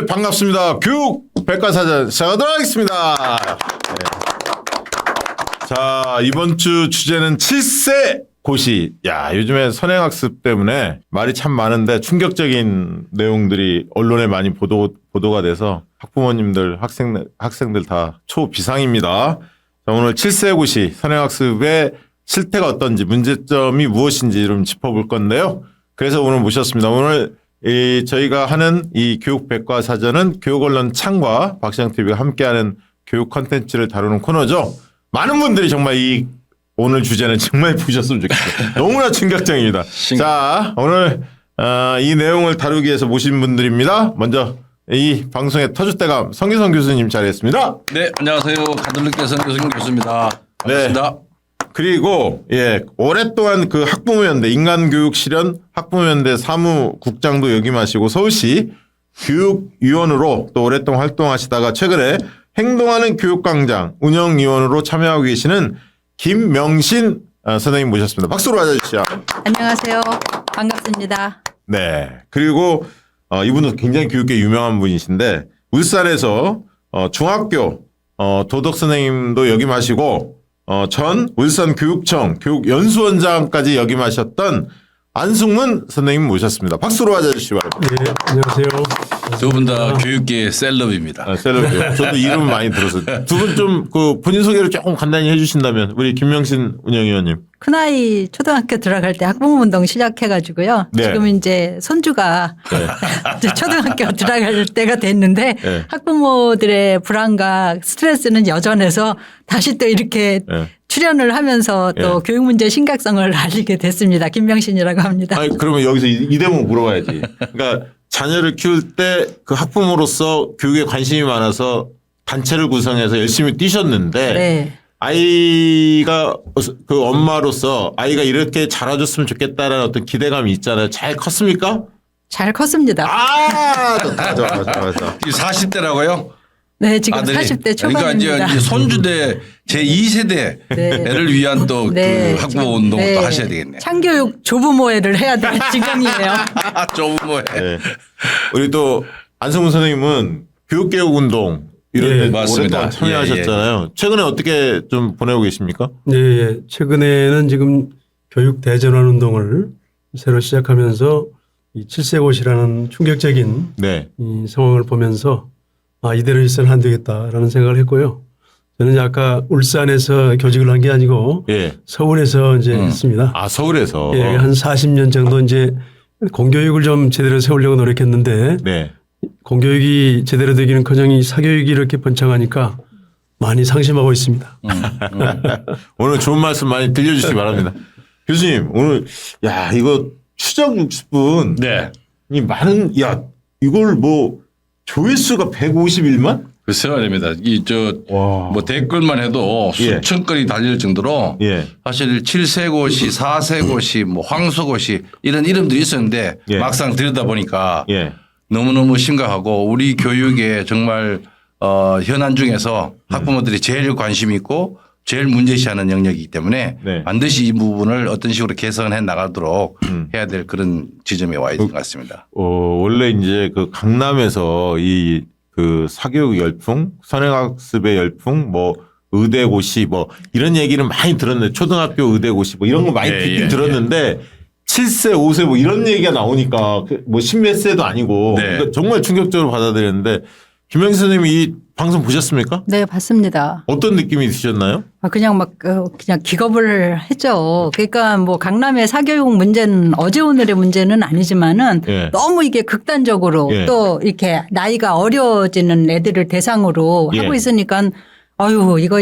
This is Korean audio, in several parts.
네, 반갑습니다. 교육 백과사전 시작하도록 하겠습니다. 네. 자, 이번 주 주제는 7세 고시. 야, 요즘에 선행학습 때문에 말이 참 많은데 충격적인 내용들이 언론에 많이 보도가 돼서 학부모님들, 학생들 다 초비상입니다. 자, 오늘 7세 고시 선행학습의 실태가 어떤지, 문제점이 무엇인지 좀 짚어볼 건데요. 그래서 오늘 모셨습니다. 오늘 저희가 하는 이 교육 백과사전은 교육언론 창과 박시영TV가 함께하는 교육 컨텐츠를 다루는 코너죠. 많은 분들이 정말 오늘 주제는 정말 보셨으면 좋겠어요. 너무나 충격적입니다. 자, 오늘 이 내용을 다루기 위해서 모신 분들입니다. 먼저 이 방송의 터줏대감 성기성 교수님 자리했습니다. 네, 안녕하세요. 가톨릭대 성교승 교수입니다. 반갑습니다. 네. 그리고 오랫동안 그 학부모연대 인간교육실현 학부모연대 사무국장도 역임하시고 서울시 교육위원으로 또 오랫동안 활동하시다가 최근에 행동하는 교육광장 운영위원으로 참여하고 계시는 김명신 선생님 모셨습니다. 박수로 맞아주시죠. 안녕하세요. 반갑습니다. 네. 그리고 이분도 굉장히 교육계 유명한 분이신데 울산에서 중학교 도덕 선생님도 역임하시고 전 울산 교육청 교육연수원장까지 역임하셨던 안승문 선생님 모셨습니다. 박수로 맞아주시기 바랍니다. 네, 안녕하세요. 두 분 다 교육계의 셀럽입니다. 셀럽이요. 저도 이름 많이 들었어요. 두 분 좀 그 본인 소개를 조금 간단히 해주신다면 우리 김명신 운영위원님. 큰아이 초등학교 들어갈 때 학부모 운동 시작해가지고요. 네. 지금 이제 손주가 이제 초등학교 들어갈 때가 됐는데 네. 학부모들의 불안과 스트레스는 여전해서 다시 또 이렇게 출연을 하면서 또 교육 문제 심각성을 알리게 됐습니다. 김명신이라고 합니다. 아니, 그러면 여기서 이 대목 물어봐야지. 그러니까 자녀를 키울 때 그 학부모로서 교육에 관심이 많아서 단체를 구성해서 열심히 뛰셨는데 네. 아이가 그 엄마로서 아이가 이렇게 자라줬으면 좋겠다라는 어떤 기대감이 있잖아요. 잘 컸습니까? 잘 컸습니다. 아, 좋다. 40대라고요? 네, 지금 아들이. 40대 그러니까 초반입니다. 이제 손주대 제2세대를 위한 또 그 학부모 운동을 또 하셔야 되겠네요. 창교육 조부모회를 해야 될 지경이에요. 조부모회. 네. 우리 또 안성문 선생님은 교육개혁운동 이런 데 맞습니다. 오랫동안 참여하셨잖아요. 최근에 어떻게 좀 보내고 계십니까? 네, 최근에는 지금 교육 대전환 운동을 새로 시작하면서 이 7세 고시라는 충격적인 이 상황을 보면서 이대로 있어는 안 되겠다라는 생각을 했고요. 저는 아까 울산에서 교직을 한 게 아니고 서울에서 이제 했습니다. 아, 서울에서. 예, 한 40년 정도 이제 공교육을 좀 제대로 세우려고 노력했는데 공교육이 제대로 되기는커녕 이 사교육이 이렇게 번창하니까 많이 상심하고 있습니다. 오늘 좋은 말씀 많이 들려주시기 바랍니다. 교수님 오늘 이거 추적 60분 이 많은 이걸 뭐 조회수가 151만? 글쎄요, 아닙니다. 뭐 댓글만 해도 수천 건이 달릴 정도로 사실 7세 고시, 4세 고시, 뭐 황소 고시 이런 이름들이 있었는데 막상 들여다보니까 너무너무 심각하고 우리 교육에 정말 현안 중에서 학부모들이 제일 관심 있고 제일 문제시하는 영역이기 때문에 반드시 이 부분을 어떤 식으로 개선해 나가도록 해야 될 그런 지점에 와 있는 것 같습니다. 원래 이제 그 강남에서 그 사교육 열풍, 선행학습의 열풍, 뭐 의대고시 뭐 이런 얘기는 많이 들었는데 초등학교 의대고시 뭐 이런 거 많이 듣긴 들었는데 7세, 5세 뭐 이런 얘기가 나오니까 뭐 십몇 세도 아니고 그러니까 정말 충격적으로 받아들였는데 김명신 선생님이 이 방송 보셨습니까? 네, 봤습니다. 어떤 느낌이 드셨나요? 그냥 기겁을 했죠. 그러니까 뭐 강남의 사교육 문제는 어제 오늘의 문제는 아니지만은 너무 이게 극단적으로 또 이렇게 나이가 어려지는 애들을 대상으로 하고 있으니까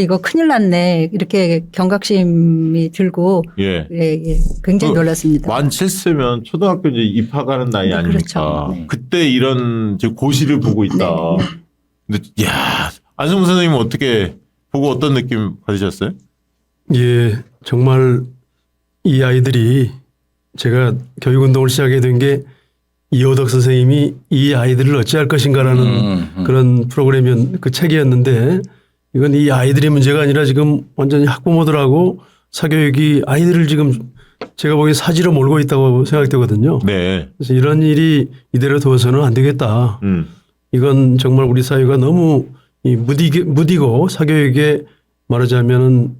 이거 큰일 났네. 이렇게 경각심이 들고 굉장히 놀랐습니다. 만 7세면 초등학교 이제 입학하는 나이 아닙니까? 그렇죠. 그때 이런 고시를 보고 있다. 근데 안승문 선생님은 어떻게 보고 어떤 느낌 받으셨어요? 예, 정말 이 아이들이 제가 교육운동을 시작하게 된 게 이호덕 선생님이 이 아이들을 어찌할 것인가라는 그런 프로그램이었 그 책이었는데 이건 이 아이들의 문제가 아니라 지금 완전히 학부모들하고 사교육이 아이들을 지금 제가 보기엔 사지로 몰고 있다고 생각되거든요. 그래서 이런 일이 이대로 두어서는 안 되겠다. 이건 정말 우리 사회가 너무 무디고 사교육에 말하자면은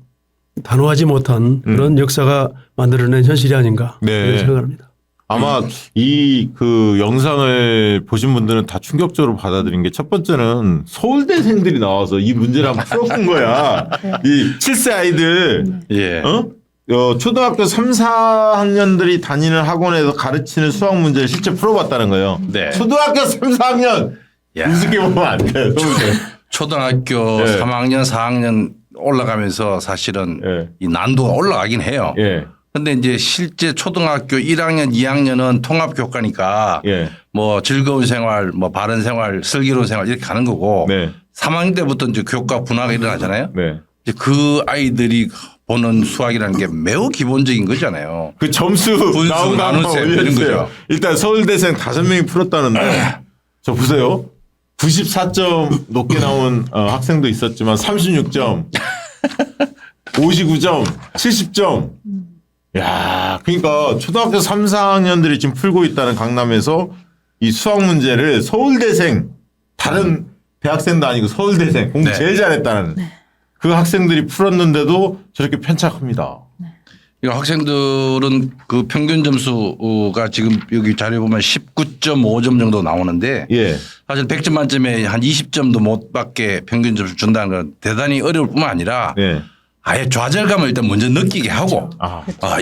단호하지 못한 그런 역사가 만들어낸 현실이 아닌가 이런 생각을 합니다. 아마 이 그 영상을 보신 분들은 다 충격적으로 받아들인 게 첫 번째는 서울대생들이 나와서 이 문제를 한번 풀어본 거야. 이 7세 아이들, 예. 초등학교 3, 4학년들이 다니는 학원에서 가르치는 수학 문제를 실제 풀어봤다는 거예요. 네. 초등학교 3, 4학년 우습게 보면 안 돼. 초등학교 예. 3학년, 4학년 올라가면서 사실은 예. 이 난도가 올라가긴 해요. 예. 근데 이제 실제 초등학교 1학년, 2학년은 통합교과니까 예. 뭐 즐거운 생활, 뭐 바른 생활, 슬기로운 생활 이렇게 가는 거고 네. 3학년 때부터 이제 교과 분화가 일어나잖아요. 네. 이제 그 아이들이 보는 수학이라는 게 매우 기본적인 거잖아요. 그 점수 분수, 나온 거 한번 나눗셈 이런 올려주세요. 거죠. 일단 서울대생 5명이 풀었다는데 저 보세요. 94점 높게 나온 학생도 있었지만 36점, 59점, 70점. 야, 그러니까 초등학교 3, 4학년들이 지금 풀고 있다는 강남에서 이 수학 문제를 서울대생 다른 대학생도 아니고 서울대생 공부 네. 제일 잘했다는 그 학생들이 풀었는데도 저렇게 편착합니다. 이 학생들은 그 평균 점수가 지금 여기 자료에 보면 19.5점 정도 나오는데 예. 사실 100점 만점에 한 20점도 못 받게 평균 점수 준다는 건 대단히 어려울 뿐만 아니라 예. 아예 좌절감을 일단 먼저 느끼게 하고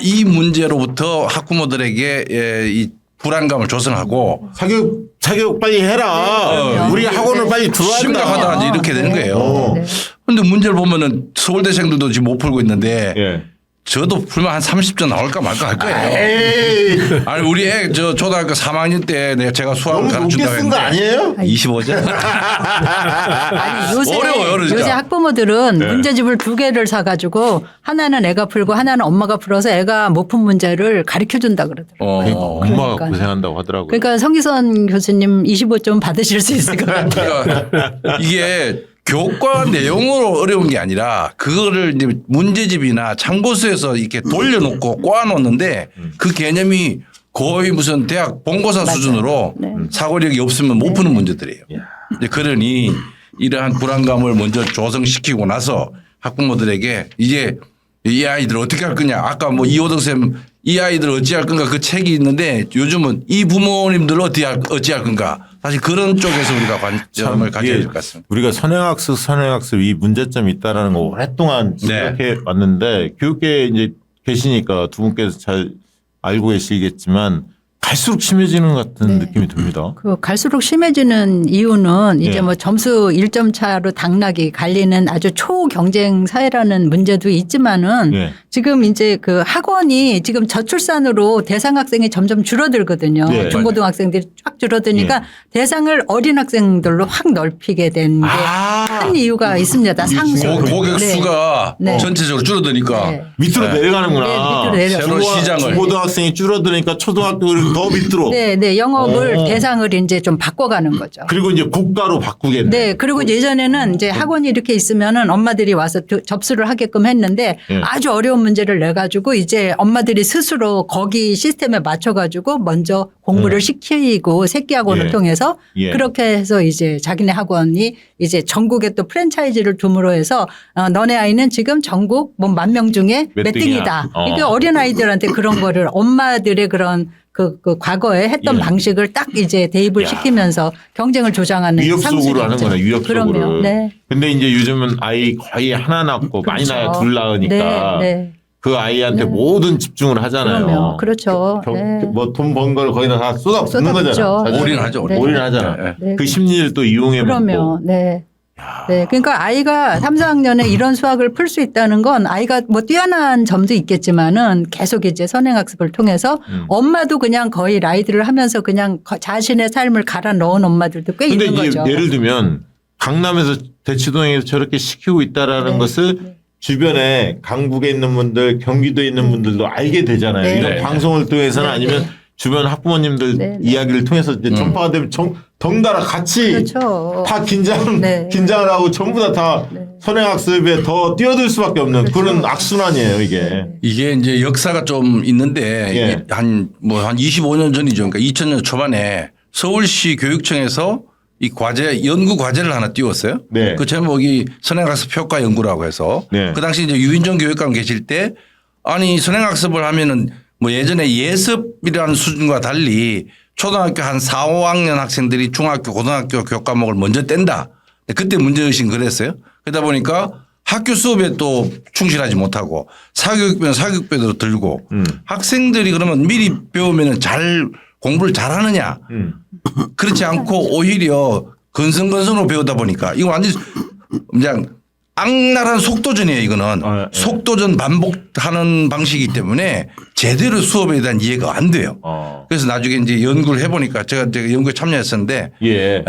이 문제로부터 학부모들에게 이 불안감을 조성하고 사교육 빨리 해라. 우리 학원을 빨리 들어야 된다. 심각하다 이제 이렇게 되는 거예요. 그런데 문제를 보면은 서울대생들도 지금 못 풀고 있는데 예. 저도 풀면 한 30점 나올까 말까 할 거예요. 에이. 아니 우리 애 저 초등학교 3학년 때 제가 수학을 너무 높게 가르친다고 쓴 거 했는데 아니에요? 25점? 아니, 어려워요, 진짜. 요새 학부모들은 문제집을 2개를 사가지고 하나는 애가 풀고 하나는 엄마가 풀어서 애가 못 푼 문제를 가르쳐 준다 그러더라고요. 엄마가 그러니까. 고생한다고 하더라고요. 그러니까 성기선 교수님 25점 받으실 수 있을 것 같아요. 그러니까 이게 교과 내용으로 어려운 게 아니라 그거를 이제 문제집이나 참고서에서 이렇게 돌려놓고 꼬아놓는데 그 개념이 거의 무슨 대학 본고사 수준으로 사고력이 없으면 못 푸는 문제들이에요. 이제 그러니 이러한 불안감을 먼저 조성시키고 나서 학부모들에게 이제 이 아이들 어떻게 할 거냐. 아까 뭐 이호덕 쌤 이 아이들 어찌할 건가 그 책이 있는데 요즘은 이 부모님들 어찌할 건가. 사실 그런 쪽에서 우리가 관점을 가져야 될 것 같습니다. 우리가 선행학습 이 문제점이 있다라는 거 오랫동안 생각해 왔는데 교육계에 이제 계시니까 두 분께서 잘 알고 계시겠지만 갈수록 심해지는 것 같은 느낌이 듭니다. 그 갈수록 심해지는 이유는 이제 뭐 점수 1점 차로 당락이 갈리는 아주 초경쟁 사회라는 문제도 있지만은 지금 이제 그 학원이 지금 저출산으로 대상 학생이 점점 줄어들거든요. 중고등학생들이 쫙 줄어드니까 대상을 어린 학생들로 확 넓히게 된 게 큰 이유가 있습니다. 상승. 고객 수가 전체적으로 줄어드니까 밑으로 내려가는구나. 밑으로 내려가요. 새로 시장을. 중고등학생이 줄어드니까 초등학교를 더 밑으로. 네, 영업을 대상을 이제 좀 바꿔가는 거죠. 그리고 이제 국가로 바꾸겠네. 네, 그리고 예전에는 이제 학원이 이렇게 있으면은 엄마들이 와서 접수를 하게끔 했는데 아주 어려운 문제를 내가지고 이제 엄마들이 스스로 거기 시스템에 맞춰가지고 먼저 공부를 시키고 새끼 학원을 통해서 그렇게 해서 이제 자기네 학원이 이제 전국에 또 프랜차이즈를 둠으로 해서 너네 아이는 지금 전국 뭐 10,000명 중에 몇 등이다. 이게 어린 아이들한테 그런 거를 엄마들의 그런 그 과거에 했던 방식을 딱 이제 대입을 시키면서 경쟁을 조장하는 위협 속으로 상식이 하는 있죠. 거네. 위협 속으로. 그럼요. 네. 근데 이제 요즘은 아이 거의 하나 낳고 많이 낳아야 둘 낳으니까 그 아이한테 모든 집중을 하잖아요. 그럼요. 그렇죠. 뭐 돈 번 걸 거의 다 쏟아붓는 거잖아요. 올인하죠. 올인하잖아. 그 심리를 또 이용해 먹고. 그럼요. 네. 그러니까 아이가 3, 4학년에 이런 수학을 풀 수 있다는 건 아이가 뭐 뛰어난 점도 있겠지만은 계속 이제 선행학습을 통해서 엄마도 그냥 거의 라이드를 하면서 그냥 자신의 삶을 갈아 넣은 엄마들도 꽤 있는 거죠. 예를 들면 강남에서 대치동에서 저렇게 시키고 있다라는 것을 주변에 강북에 있는 분들, 경기도에 있는 분들도 알게 되잖아요. 이런 방송을 통해서는 아니면 주변 학부모님들 이야기를 통해서 이제 전파가 되면 덩달아 같이 다 긴장을 하고 전부 다 선행학습에 더 뛰어들 수밖에 없는 그런 악순환이에요, 이게. 이게 이제 역사가 좀 있는데 한 25년 전이죠. 그러니까 2000년 초반에 서울시 교육청에서 이 과제 연구 과제를 하나 띄웠어요. 네. 그 제목이 선행학습 효과 연구라고 해서 네. 그 당시 이제 유인정 교육감 계실 때 아니 선행학습을 하면은 뭐 예전에 예습이라는 수준과 달리 초등학교 한 4, 5학년 학생들이 중학교, 고등학교 교과목을 먼저 뗀다. 그때 문제의식은 그랬어요. 그러다 보니까 학교 수업에 또 충실하지 못하고 사교육비는 사교육비대로 들고 학생들이 그러면 미리 배우면 잘 공부를 잘하느냐. 그렇지 않고 오히려 건성건성으로 배우다 보니까 이거 완전 그냥 악랄한 속도전이에요. 이거는 네. 속도전 반복하는 방식이기 때문에 제대로 수업에 대한 이해가 안 돼요. 그래서 나중에 이제 연구를 해보니까 제가 연구에 참여했었는데 예.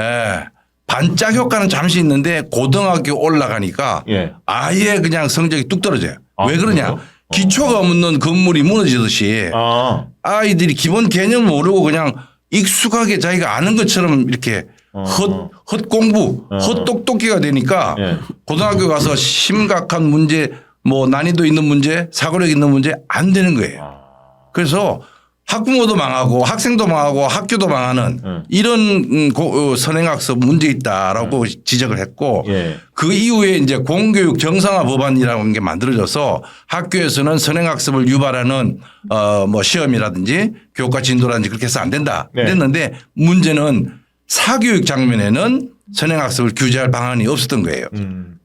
반짝 효과는 잠시 있는데 고등학교 올라가니까 예. 아예 그냥 성적이 뚝 떨어져요. 왜 그러냐? 그래요? 기초가 없는 건물이 무너지듯이 아이들이 기본 개념 모르고 그냥 익숙하게 자기가 아는 것처럼 이렇게 헛 공부, 헛 똑똑기가 되니까 예. 고등학교 가서 심각한 문제, 뭐 난이도 있는 문제, 사고력 있는 문제 안 되는 거예요. 그래서 학부모도 망하고 학생도 망하고 학교도 망하는 이런 선행학습 문제 있다라고 지적을 했고 예. 그 이후에 이제 공교육 정상화 법안이라는 게 만들어져서 학교에서는 선행학습을 유발하는 뭐 시험이라든지 교과 진도라든지 그렇게 해서 안 된다. 네. 그랬는데 문제는 사교육 장면에는 선행학습을 규제할 방안이 없었던 거예요.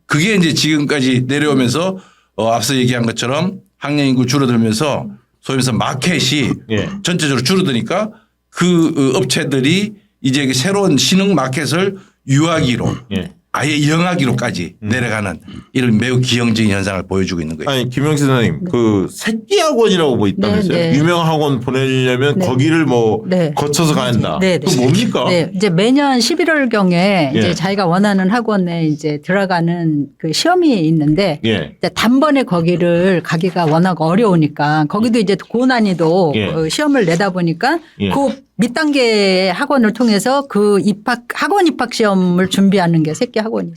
그게 이제 지금까지 내려오면서 앞서 얘기한 것처럼 학령 인구 줄어들면서 소위 말해서 마켓이 예. 전체적으로 줄어드니까 그 업체들이 이제 새로운 신흥 마켓을 유아기로 예. 아예 영아기로까지 내려가는 이런 매우 기형적인 현상을 보여주고 있는 거예요. 아니 김영식 선생님 그 새끼 학원이라고 뭐 있다면서요? 네, 네. 유명 학원 보내려면 네. 거기를 뭐 네. 거쳐서 가야 한다. 네, 네. 그 뭡니까? 네, 이제 매년 11월경에 예. 이제 자기가 원하는 학원에 이제 들어가는 그 시험이 있는데 예. 이제 단번에 거기를 가기가 워낙 어려우니까 거기도 이제 고난이도 예. 시험을 내다 보니까 예. 그 밑단계 학원을 통해서 그 학원 입학 시험을 준비하는 게 새끼 학원이죠.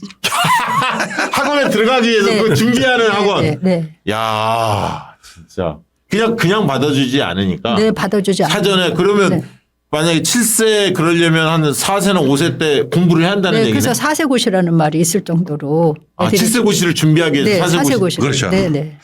학원에 들어가기 위해서 네. 그 준비하는 학원. 네, 네. 야 진짜 그냥 받아주지 않으니까. 네, 받아주지 않아요. 사전에 그러면 네. 만약에 7세 그러려면 한 4세나 5세 때 공부를 해야 한다는 네, 얘기네. 그래서 4세고시라는 말이 있을 정도로. 아, 애들이 7세 고시를 준비하기 위해서 네, 4세 고시. 4세고시. 그렇죠. 네, 네.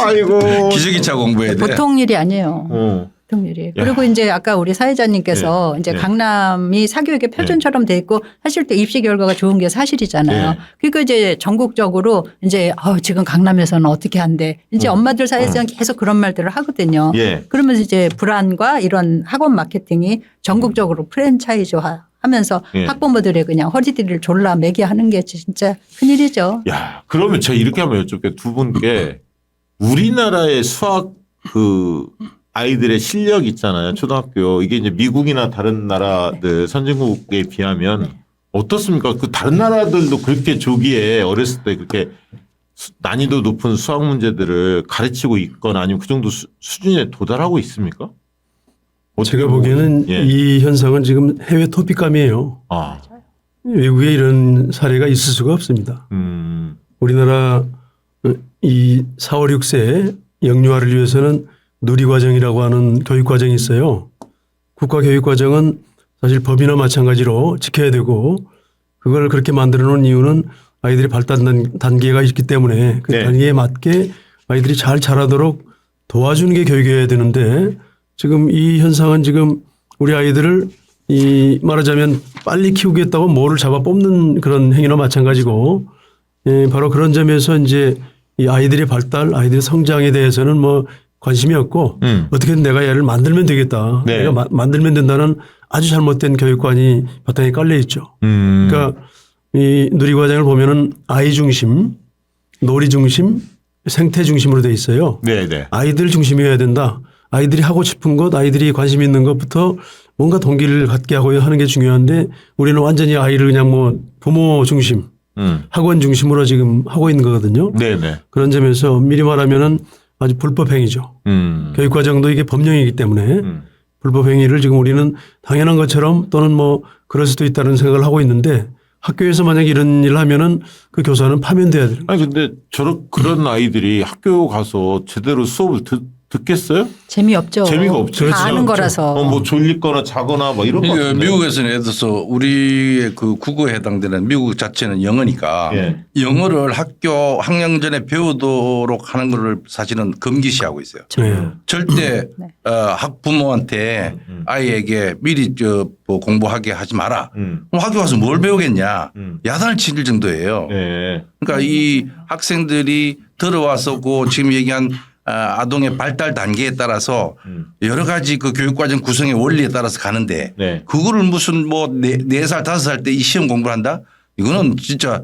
아이고. 기저귀차 공부해야 돼. 보통 일이 아니에요. 어. 보통 일이. 그리고 이제 아까 우리 사회자님께서 네. 이제 네. 강남이 사교육의 표준처럼 돼 있고 사실 또 입시 결과가 좋은 게 사실이잖아요. 네. 그러니까 이제 전국적으로 이제 지금 강남에서는 어떻게 한대. 이제 엄마들 사이에서는 계속 그런 말들을 하거든요. 예. 그러면서 이제 불안과 이런 학원 마케팅이 전국적으로 프랜차이즈화 하면서 예. 학부모들의 그냥 허리띠를 졸라 매게 하는 게 진짜 큰일이죠. 야, 그러면 제가 이렇게 한번 여쭤볼게요. 두 분께 우리나라의 수학 그 아이들의 실력 있잖아요. 초등학교. 이게 이제 미국이나 다른 나라들 선진국에 비하면 어떻습니까? 그 다른 나라들도 그렇게 조기에 어렸을 때 그렇게 난이도 높은 수학 문제들을 가르치고 있거나 아니면 그 정도 수준에 도달하고 있습니까? 제가 보기에는 예. 이 현상은 지금 해외 토픽감이에요. 아, 외국에 이런 사례가 있을 수가 없습니다. 우리나라 이 4, 5, 6세 영유아를 위해서는 누리과정이라고 하는 교육과정이 있어요. 국가교육과정은 사실 법이나 마찬가지로 지켜야 되고 그걸 그렇게 만들어 놓은 이유는 아이들이 발달 단계가 있기 때문에 그 네. 단계에 맞게 아이들이 잘 자라도록 도와주는 게 교육이어야 되는데 지금 이 현상은 지금 우리 아이들을 이 말하자면 빨리 키우겠다고 뭐를 잡아 뽑는 그런 행위나 마찬가지고 바로 그런 점에서 이제 이 아이들의 발달, 아이들의 성장에 대해서는 뭐 관심이 없고 어떻게든 내가 얘를 만들면 되겠다. 네. 내가 만들면 된다는 아주 잘못된 교육관이 바탕에 깔려 있죠. 그러니까 이 누리과정을 보면은 아이 중심, 놀이 중심, 생태 중심으로 돼 있어요. 네네. 아이들 중심이어야 된다. 아이들이 하고 싶은 것, 아이들이 관심 있는 것부터 뭔가 동기를 갖게 하고 하는 게 중요한데 우리는 완전히 아이를 그냥 뭐 부모 중심, 학원 중심으로 지금 하고 있는 거거든요. 네네. 그런 점에서 미리 말하면은 아주 불법 행위죠. 교육과정도 이게 법령이기 때문에 불법 행위를 지금 우리는 당연한 것처럼 또는 뭐 그럴 수도 있다는 생각을 하고 있는데 학교에서 만약 이런 일을 하면은 그 교사는 파면돼야 되는 거예요. 아니 근데 그런 아이들이 학교 가서 제대로 수업을 듣겠어요? 재미없죠. 재미가 없죠. 다 아는 거라서. 뭐 졸리거나 자거나 뭐 이런 거 그러니까 같은데. 미국에서는 예를 들어서 우리의 그 국어에 해당되는 미국 자체는 영어니까 예. 영어를 학교 학령전에 배우도록 하는 거를 사실은 금기시하고 있어요. 네. 절대 네. 학부모한테 아이에게 미리 뭐 공부하게 하지 마라. 음. 그럼 학교 가서 뭘 배우겠냐. 음. 야단을 칠 정도예요. 예. 그러니까 이 학생들이 들어와서 그 지금 얘기한 아동의 발달 단계에 따라서 여러 가지 그 교육과정 구성의 원리에 따라서 가는데 네. 그거를 무슨 뭐 4살 5살 때 이 시험 공부를 한다? 이거는 진짜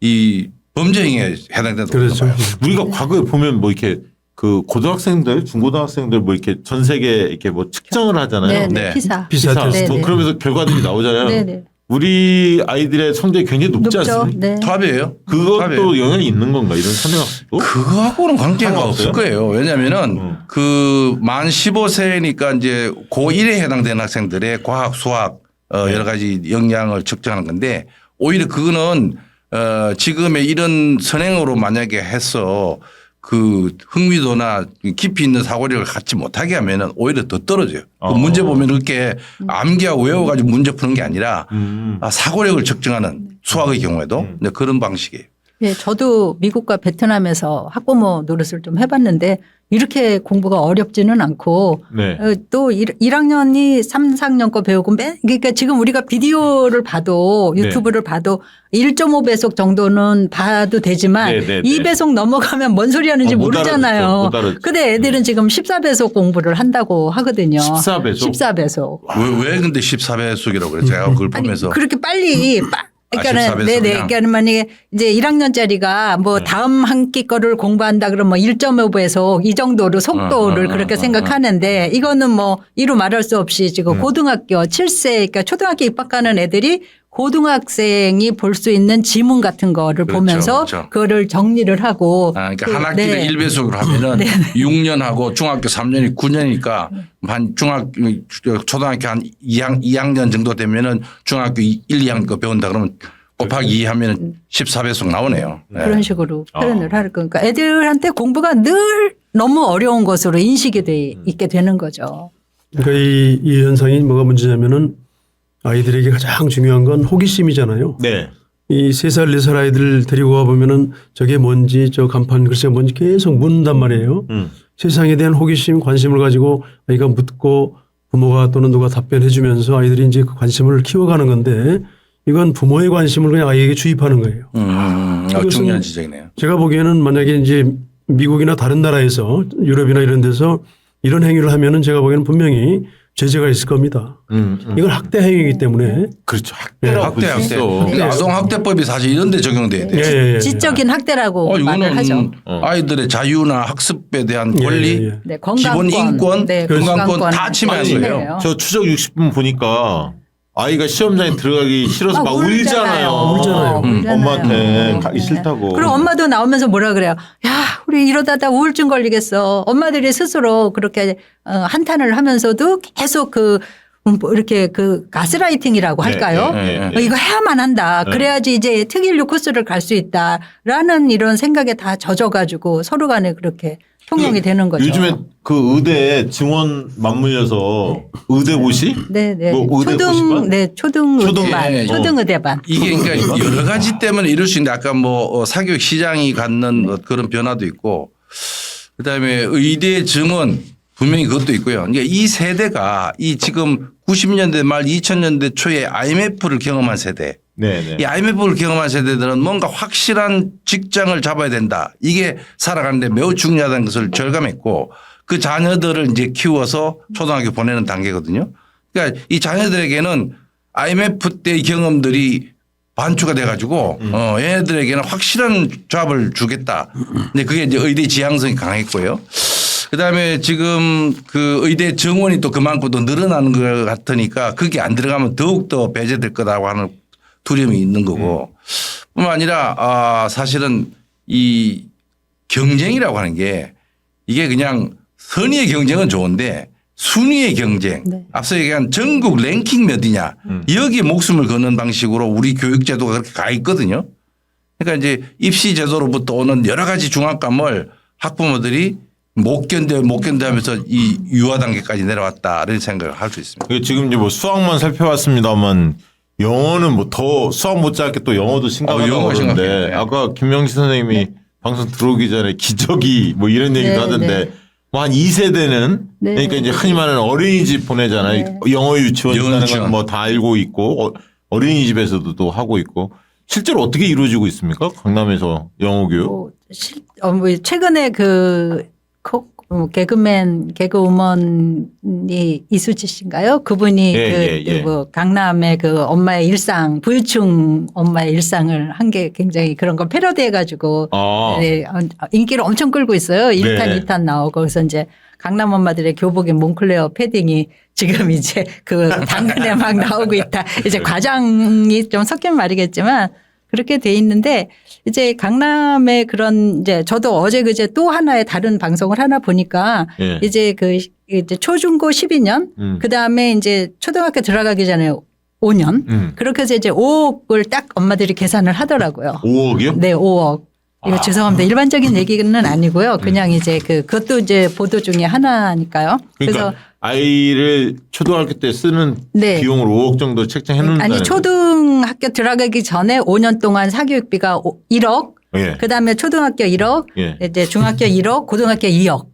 이 범죄 행위에 해당된다고 그렇죠. 봐요. 우리가 과거에 보면 뭐 이렇게 그 고등학생들, 중고등학생들 뭐 이렇게 전 세계 이렇게 뭐 측정을 하잖아요. 네, 네. 네. 피사. 피사 테스트. 뭐 네, 네. 그러면서 결과들이 나오잖아요. 네, 네. 우리 아이들의 성적이 굉장히 높지 높죠. 않습니까? 네. 탑이에요. 그것도 탑이에요. 영향이 있는 건가 이런 선행학습도? 그거하고는 관계가 상관없어요? 없을 거예요. 왜냐하면은 그 만 15세니까 이제 고1에 해당되는 학생들의 과학, 수학 여러 가지 역량을 측정하는 건데 오히려 그거는 지금의 이런 선행으로 만약에 해서 그 흥미도나 깊이 있는 사고력을 갖지 못하게 하면은 오히려 더 떨어져요. 그 문제 보면 그렇게 암기하고 외워가지고 문제 푸는 게 아니라 사고력을 측정하는 수학의 경우에도 이제 그런 방식이에요. 예, 저도 미국과 베트남에서 학부모 노릇을 좀 해봤는데 이렇게 공부가 어렵지는 않고 네. 또 1학년이 3, 4학년 거 배우고 그러니까 지금 우리가 비디오를 봐도 유튜브를 봐도 1.5배속 정도는 봐도 되지만 네, 네, 네. 2배속 넘어가면 뭔 소리 하는지 못 알아듣죠. 모르잖아요. 못 알아듣죠. 근데 애들은 지금 14배속 공부를 한다고 하거든요. 14배속? 14배속. 왜 근데 14배속이라고 그래요? 제가 그걸 보면서. 그렇게 빨리 그러니까는 14배속 네네 그냥. 그러니까 만약에 이제 1학년짜리가 뭐 다음 한 끼 거를 공부한다 그러면 뭐 1.5배속 이 정도로 속도를 그렇게 생각하는데 이거는 뭐 이루 말할 수 없이 지금 고등학교 7세 그러니까 초등학교 입학하는 애들이 고등학생이 볼 수 있는 지문 같은 거를 그렇죠, 보면서 그렇죠. 그거를 정리를 하고 그러니까 한 학기를 1배속으로 하면은 6년하고 중학교 3년이 9년이니까 한 초등학교 한 2학년 정도 되면은 중학교 1, 2학년 거 배운다 그러면 곱하기 2 하면은 14배속 나오네요. 네. 그런 식으로 표현을 할 거니까 애들한테 공부가 늘 너무 어려운 것으로 인식이 돼 있게 되는 거죠. 그러니까 이 현상이 뭐가 문제냐면은 아이들에게 가장 중요한 건 호기심이잖아요. 네. 이 3살, 4살 아이들 데리고 가보면은 저게 뭔지 저 간판 글씨가 뭔지 계속 묻는단 말이에요. 세상에 대한 호기심, 관심을 가지고 아이가 묻고 부모가 또는 누가 답변해 주면서 아이들이 이제 그 관심을 키워가는 건데 이건 부모의 관심을 그냥 아이에게 주입하는 거예요. 중요한 지적이네요. 제가 보기에는 만약에 이제 미국이나 다른 나라에서 유럽이나 이런 데서 이런 행위를 하면은 제가 보기에는 분명히 제재가 있을 겁니다. 이건 학대 행위이기 때문에. 그렇죠. 학대라고 볼 수 학대. 있어. 근데 아동학대법이 사실 이런 데 적용돼야 돼요. 예. 지적인 학대라고 말을 하죠. 이거는 아이들의 자유나 학습에 대한 권리, 예. 네, 건강권, 기본 인권, 네, 건강권 다 침해하는 아니, 거예요. 저 추적 60분 보니까 아이가 시험장에 들어가기 싫어서 막 울잖아요. 울잖아요. 엄마한테 가기 싫다고. 그럼 엄마도 나오면서 뭐라 그래요? 야, 우리 이러다가 우울증 걸리겠어. 엄마들이 스스로 그렇게 한탄을 하면서도 계속 뭐 이렇게 가스라이팅이라고 할까요? 이거 해야만 한다. 그래야지 이제 특일류 코스를 갈 수 있다라는 이런 생각에 다 젖어가지고 서로 간에 그렇게 통용이 되는 거죠. 요즘에 그 의대 증원 맞물려서 의대고시? 네네. 뭐 의대고시반? 초등의대반. 예, 예. 초등의대반. 이게 그러니까 여러 가지 때문에 이럴 수 있는데 아까 뭐 사교육 시장이 갖는 그런 변화도 있고 그다음에 의대 증원 분명히 그것도 있고요. 그러니까 이 세대가 이 지금 90년대 말 2000년대 초에 IMF를 경험한 세대. 네네. 이 IMF를 경험한 세대들은 뭔가 확실한 직장을 잡아야 된다. 이게 살아가는데 매우 중요하다는 것을 절감했고 그 자녀들을 이제 키워서 초등학교 보내는 단계거든요. 그러니까 이 자녀들에게는 IMF 때의 경험들이 반추가 돼가지고 얘네들에게는 확실한 잡을 주겠다. 근데 그게 이제 의대 지향성이 강했고요. 그다음에 지금 그 의대 정원이 또 그만큼 또 늘어나는 것 같으니까 그게 안 들어가면 더욱더 배제될 거라고 하는 두려움이 있는 거고 뿐만 아니라 사실은 이 경쟁이라고 하는 게 이게 그냥 선의의 경쟁은 좋은데 순위의 경쟁 네. 앞서 얘기한 전국 랭킹 몇이냐 여기에 목숨을 거는 방식으로 우리 교육제도가 그렇게 가 있거든요. 그러니까 이제 입시 제도로부터 오는 여러 가지 중압감을 학부모들이 못 견뎌 하면서 이 유아 단계까지 내려왔다 이런 생각을 할 수 있습니다. 지금 이제 뭐 수학만 살펴봤습니다만 영어는 뭐 더 수학 못지않게 또 영어도 심각하다고 영어가 그러는데 심각해요. 아까 김명식 선생님이 방송 들어오기 전에 기저귀 뭐 이런 얘기도 네, 하던데 네. 뭐 한 2세대는 네. 그러니까 이제 흔히 말하는 어린이집 보내잖아요. 네. 영어 유치원 영어 있다는 유치원. 건 뭐 다 알고 있고 어린이집에서도 또 하고 있고 실제로 어떻게 이루어지고 있습니까? 강남에서 영어 교육? 뭐 최근에 개그우먼이 이수지 씨인가요? 그분이 뭐 강남의 그 엄마의 일상, 부유층 엄마의 일상을 한 게 굉장히 그런 걸 패러디해가지고 네, 인기를 엄청 끌고 있어요. 1탄, 네. 2탄 나오고 그래서 이제 강남 엄마들의 교복인 몽클레어 패딩이 지금 이제 그 당근에 막 나오고 있다. 이제 과장이 좀 섞인 말이겠지만 그렇게 돼 있는데 이제 강남의 그런 이제 저도 어제 그제 또 하나의 다른 방송을 하나 보니까 예. 이제 이제 초중고 12년 그 다음에 이제 초등학교 들어가기 전에 5년 그렇게 해서 이제 5억을 딱 엄마들이 계산을 하더라고요. 5억이요? 네, 5억. 이거 죄송합니다. 일반적인 얘기는 아니고요. 그냥 이제 그것도 이제 보도 중에 하나니까요. 그러니까 아이를 초등학교 때 쓰는 네. 비용을 5억 정도 책정해 놓는다는 아니 초등학교 들어가기 전에 5년 동안 사교육비가 1억 예. 그다음에 초등학교 1억 예. 이제 중학교 1억 고등학교 2억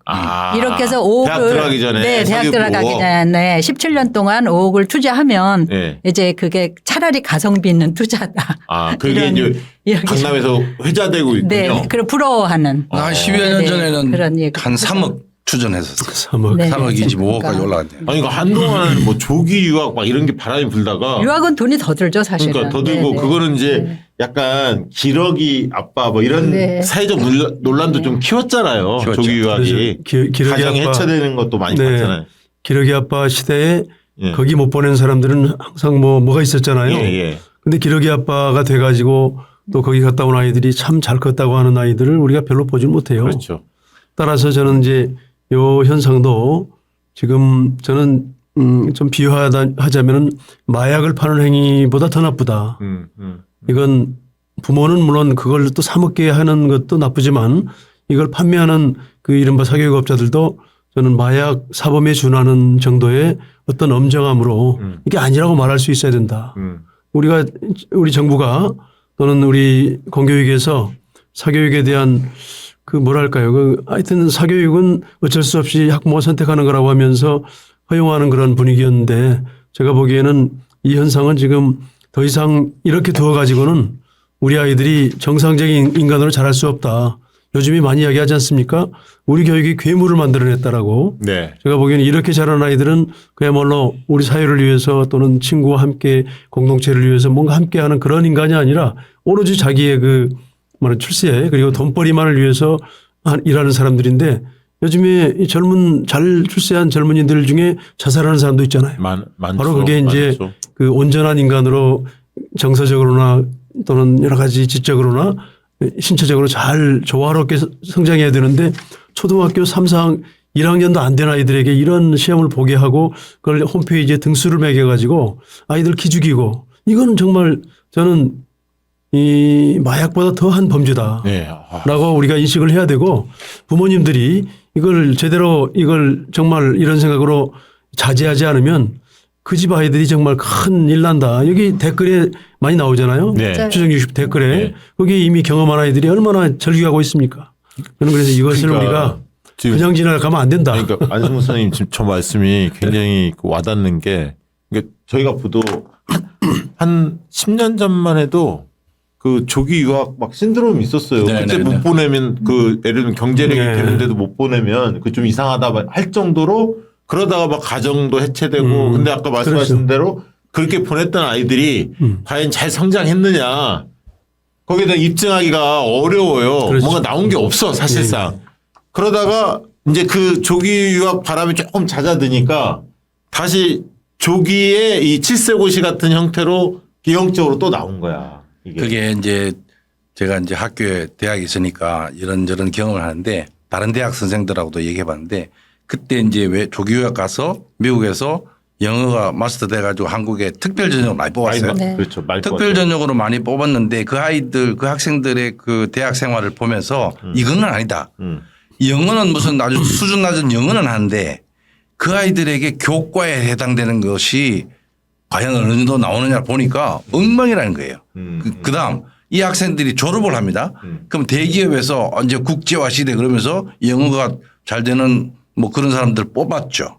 이렇게 해서 5억을 대학 들어가기 전에 네, 대학 사교육비 들어가기 5억. 전에 17년 동안 5억을 투자하면 예. 이제 그게 차라리 가성비 있는 투자다. 그게 이제 강남에서 회자되고 있군요. 네, 그리고 부러워하는 한 10여 년 네, 전에는 그런 얘기. 한 3억 추전했었어요. 3억. 네. 3억 25억까지 그러니까. 올라갔네요. 아니, 그러니까 한동안은 뭐 조기 유학 막 이런 게 바람이 불다가 유학은 돈이 더 들죠 사실은. 그러니까 더 들고 네, 네. 그거는 이제 네. 약간 기러기 아빠 뭐 이런 네. 사회적 논란도 좀 키웠잖아요. 키웠죠. 조기 유학이. 기러기 가정이 아빠. 해체되는 것도 많이 네. 봤잖아요. 기러기 아빠 시대에 예. 거기 못 보낸 사람들은 항상 뭐가 있었잖아요. 예. 근데 기러기 아빠가 돼가지고 또 거기 갔다 온 아이들이 참 잘 컸다고 하는 아이들을 우리가 별로 보지 못해요. 그렇죠. 따라서 저는 이제 요 현상도 지금 저는 좀 비유하자면은 마약을 파는 행위보다 더 나쁘다. 이건 부모는 물론 그걸 또 사먹게 하는 것도 나쁘지만 이걸 판매하는 그 이른바 사교육업자들도 저는 마약 사범에 준하는 정도의 어떤 엄정함으로 이게 아니라고 말할 수 있어야 된다. 우리 정부가 또는 우리 공교육에서 사교육에 대한 그 뭐랄까요. 하여튼 사교육은 어쩔 수 없이 학부모가 선택하는 거라고 하면서 허용하는 그런 분위기였는데 제가 보기에는 이 현상은 지금 더 이상 이렇게 두어 가지고는 우리 아이들이 정상적인 인간으로 자랄 수 없다. 요즘에 많이 이야기하지 않습니까? 우리 교육이 괴물을 만들어냈다라고. 네. 제가 보기에는 이렇게 자란 아이들은 그야말로 우리 사회를 위해서 또는 친구와 함께 공동체를 위해서 뭔가 함께하는 그런 인간이 아니라 오로지 자기의 그 말은 출세 그리고 돈벌이만을 위해서 일하는 사람들인데 요즘에 이 잘 출세한 젊은이들 중에 자살하는 사람도 있잖아요. 많죠. 바로 그게 이제 많죠. 그 온전한 인간으로 정서적으로나 또는 여러 가지 지적으로나 신체적으로 잘 조화롭게 성장해야 되는데 초등학교 3, 4, 1학년도 안 된 아이들에게 이런 시험을 보게 하고 그걸 홈페이지에 등수를 매겨 가지고 아이들 기죽이고 이거는 정말 저는 이 마약보다 더한 범죄다라고 네. 우리가 인식을 해야 되고 부모님들이 이걸 제대로 이걸 정말 이런 생각으로 자제하지 않으면 그 집 아이들이 정말 큰일 난다. 여기 댓글에 많이 나오잖아요. 네. 추정 60 댓글에 네. 거기에 이미 경험한 아이들이 얼마나 절규하고 있습니까? 저는 그래서 이것을 그러니까 우리가 지금 그냥 지나가면 안 된다. 그러니까 안승호 선생님 지금 저 말씀이 굉장히 그 와닿는 게 이게 저희가 보도 한 10년 전만 해도 그 조기 유학 막 신드롬이 있었어요. 네, 그때 네, 못 네. 보내면 그 예를 들면 경제력이 네. 되는데도 못 보내면 그 좀 이상하다 할 정도로 그러다가 막 가정도 해체되고 근데 아까 말씀하신 대로 그렇게 보냈던 아이들이 과연 잘 성장했느냐 거기에다 입증하기가 어려워요. 그렇죠. 뭔가 나온 게 없어 사실상. 그러다가 이제 그 조기 유학 바람이 조금 잦아드니까 다시 조기의 이 7세 고시 같은 형태로 기형적으로 또 나온 거야. 이게. 그게 이제 제가 이제 학교에 대학에 있으니까 이런저런 경험을 하는데 다른 대학 선생들하고도 얘기해 봤는데 그때 이제 왜 조기 유학 가서 미국에서 영어가 마스터 돼가지고 한국에 특별 전형을 많이 뽑았어요. 네. 그렇죠. 말 특별 전형으로 많이 뽑았는데 그 아이들 그 학생들의 그 대학 생활을 보면서 이건 아니다. 영어는 무슨 아주 수준 낮은 영어는 하는데 그 아이들에게 교과에 해당되는 것이 과연 어느 정도 나오느냐 보니까 엉망이라는 거예요. 그다음 이 학생들이 졸업을 합니다. 그럼 대기업에서 이제 국제화 시대 그러면서 영어가 잘 되는 뭐 그런 사람들 뽑았죠.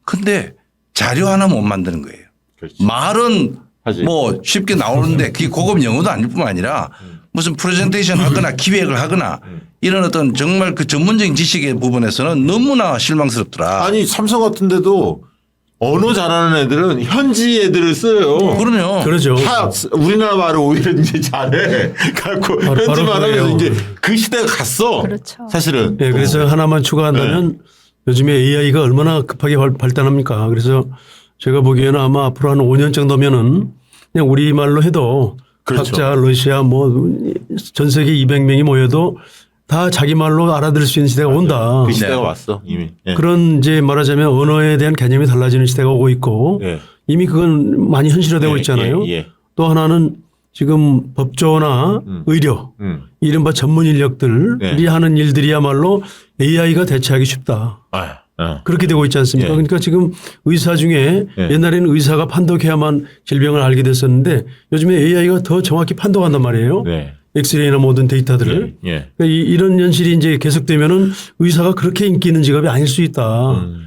근데 자료 하나 못 만드는 거예요. 그렇지. 말은 하지. 뭐 쉽게 나오는데 그게 고급 영어도 아닐 뿐만 아니라 무슨 프레젠테이션 하거나 기획을 하거나 이런 어떤 정말 그 전문적인 지식의 부분에서는 너무나 실망스럽더라. 아니 삼성 같은 데도 언어 잘하는 애들은 현지 애들을 써요. 그러면 그러죠. 다 우리나라 말을 오히려 이제 잘해. 갖고 바로 현지만 하면서 그래요. 이제 그 시대가 갔어. 그렇죠. 사실은. 예, 그래서 하나만 추가한다면 요즘에 AI가 얼마나 급하게 발달합니까? 그래서 제가 보기에는 아마 앞으로 한 5년 정도면은 그냥 우리말로 해도 그렇죠. 각자 러시아 뭐 전 세계 200명이 모여도 다 자기 말로 알아들을 수 있는 시대가 온다. 그 시대가 왔어 이미. 예. 그런 이제 말하자면 언어에 대한 개념이 달라지는 시대가 오고 있고 예. 이미 그건 많이 현실화되고 예, 있잖아요. 예, 예. 또 하나는 지금 법조나 의료 이른바 전문 인력들이 예. 하는 일들이야말로 AI가 대체하기 쉽다. 그렇게 되고 있지 않습니까? 예. 그러니까 지금 의사 중에 예. 옛날에는 옛날에는 의사가 판독해야만 질병을 알게 됐었는데 요즘에 AI가 더 정확히 판독한단 말이에요. 네. 엑스레이나 모든 데이터들을. 예. 예. 그러니까 이런 현실이 이제 계속되면은 의사가 그렇게 인기 있는 직업이 아닐 수 있다.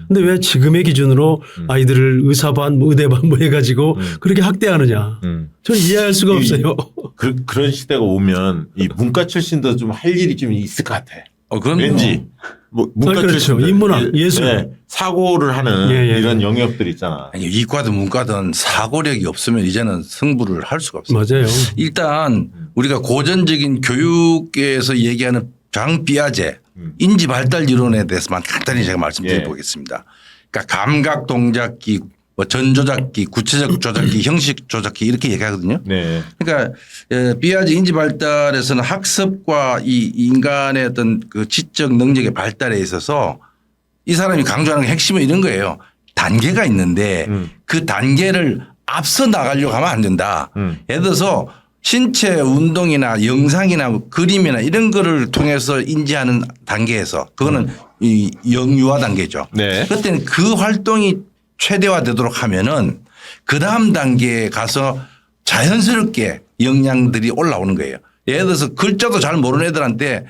근데 왜 지금의 기준으로 아이들을 의사반, 뭐 의대반 뭐 해가지고 그렇게 학대하느냐. 저는 이해할 수가 없어요. 그런 시대가 오면 이 문과 출신도 좀 할 일이 좀 있을 것 같아. 그런 왠지 뭐 문과 그렇죠. 출신들 인문학, 예술. 네. 사고를 하는 예, 예. 이런 영역들 있잖아. 아니 이과든 문과든 사고력이 없으면 이제는 승부를 할 수가 없어요. 맞아요. 일단 우리가 고전적인 교육에서 얘기하는 장 피아제 인지 발달 이론에 대해서만 간단히 제가 말씀드려 예. 보겠습니다. 그러니까 감각 동작기, 뭐 전조작기, 구체적 조작기, 형식 조작기 이렇게 얘기하거든요. 네. 그러니까 피아제 인지 발달에서는 학습과 이 인간의 어떤 그 지적 능력의 발달에 있어서 이 사람이 강조하는 핵심은 이런 거예요. 단계가 있는데 그 단계를 앞서 나가려고 하면 안 된다. 예를 들어서 신체 운동이나 영상이나 그림이나 이런 거를 통해서 인지하는 단계에서 그거는 이 영유아 단계죠. 네. 그때는 그 활동이 최대화되도록 하면은 그 다음 단계에 가서 자연스럽게 역량들이 올라오는 거예요. 예를 들어서 글자도 잘 모르는 애들한테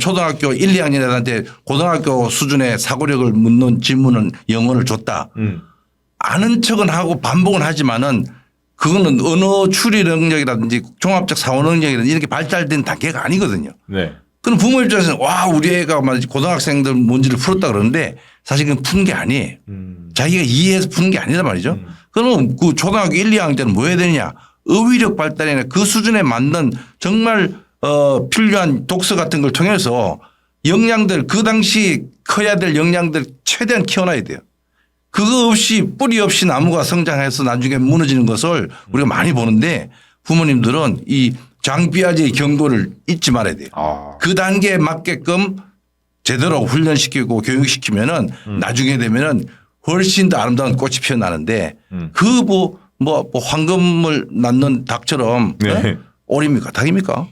초등학교 1, 2학년 애들한테 고등학교 수준의 사고력을 묻는 질문은 영어를 줬다. 아는 척은 하고 반복은 하지만은 그거는 언어 추리 능력이라든지 종합적 사고 능력이라든지 이렇게 발달된 단계가 아니거든요. 네. 그럼 부모 입장에서는 와 우리 애가 말이지 고등학생들 문제를 풀었다 그러는데 사실 그건 푼 게 아니에요. 자기가 이해해서 푸는 게 아니란 말이죠. 그러면 그 초등학교 1, 2학년 때는 뭐 해야 되느냐. 어휘력 발달이나 그 수준에 맞는 정말 필요한 독서 같은 걸 통해서 역량들 그 당시 커야 될 역량들 최대한 키워놔야 돼요. 그거 없이 뿌리 없이 나무가 성장해서 나중에 무너지는 것을 우리가 많이 보는데 부모님들은 이 장피아제의 경고를 잊지 말아야 돼요. 그 단계에 맞게끔 제대로 훈련시키고 교육시키면은 나중에 되면은 훨씬 더 아름다운 꽃이 피어나는데 그 뭐 황금을 낳는 닭처럼 네. 오리입니까? 닭입니까?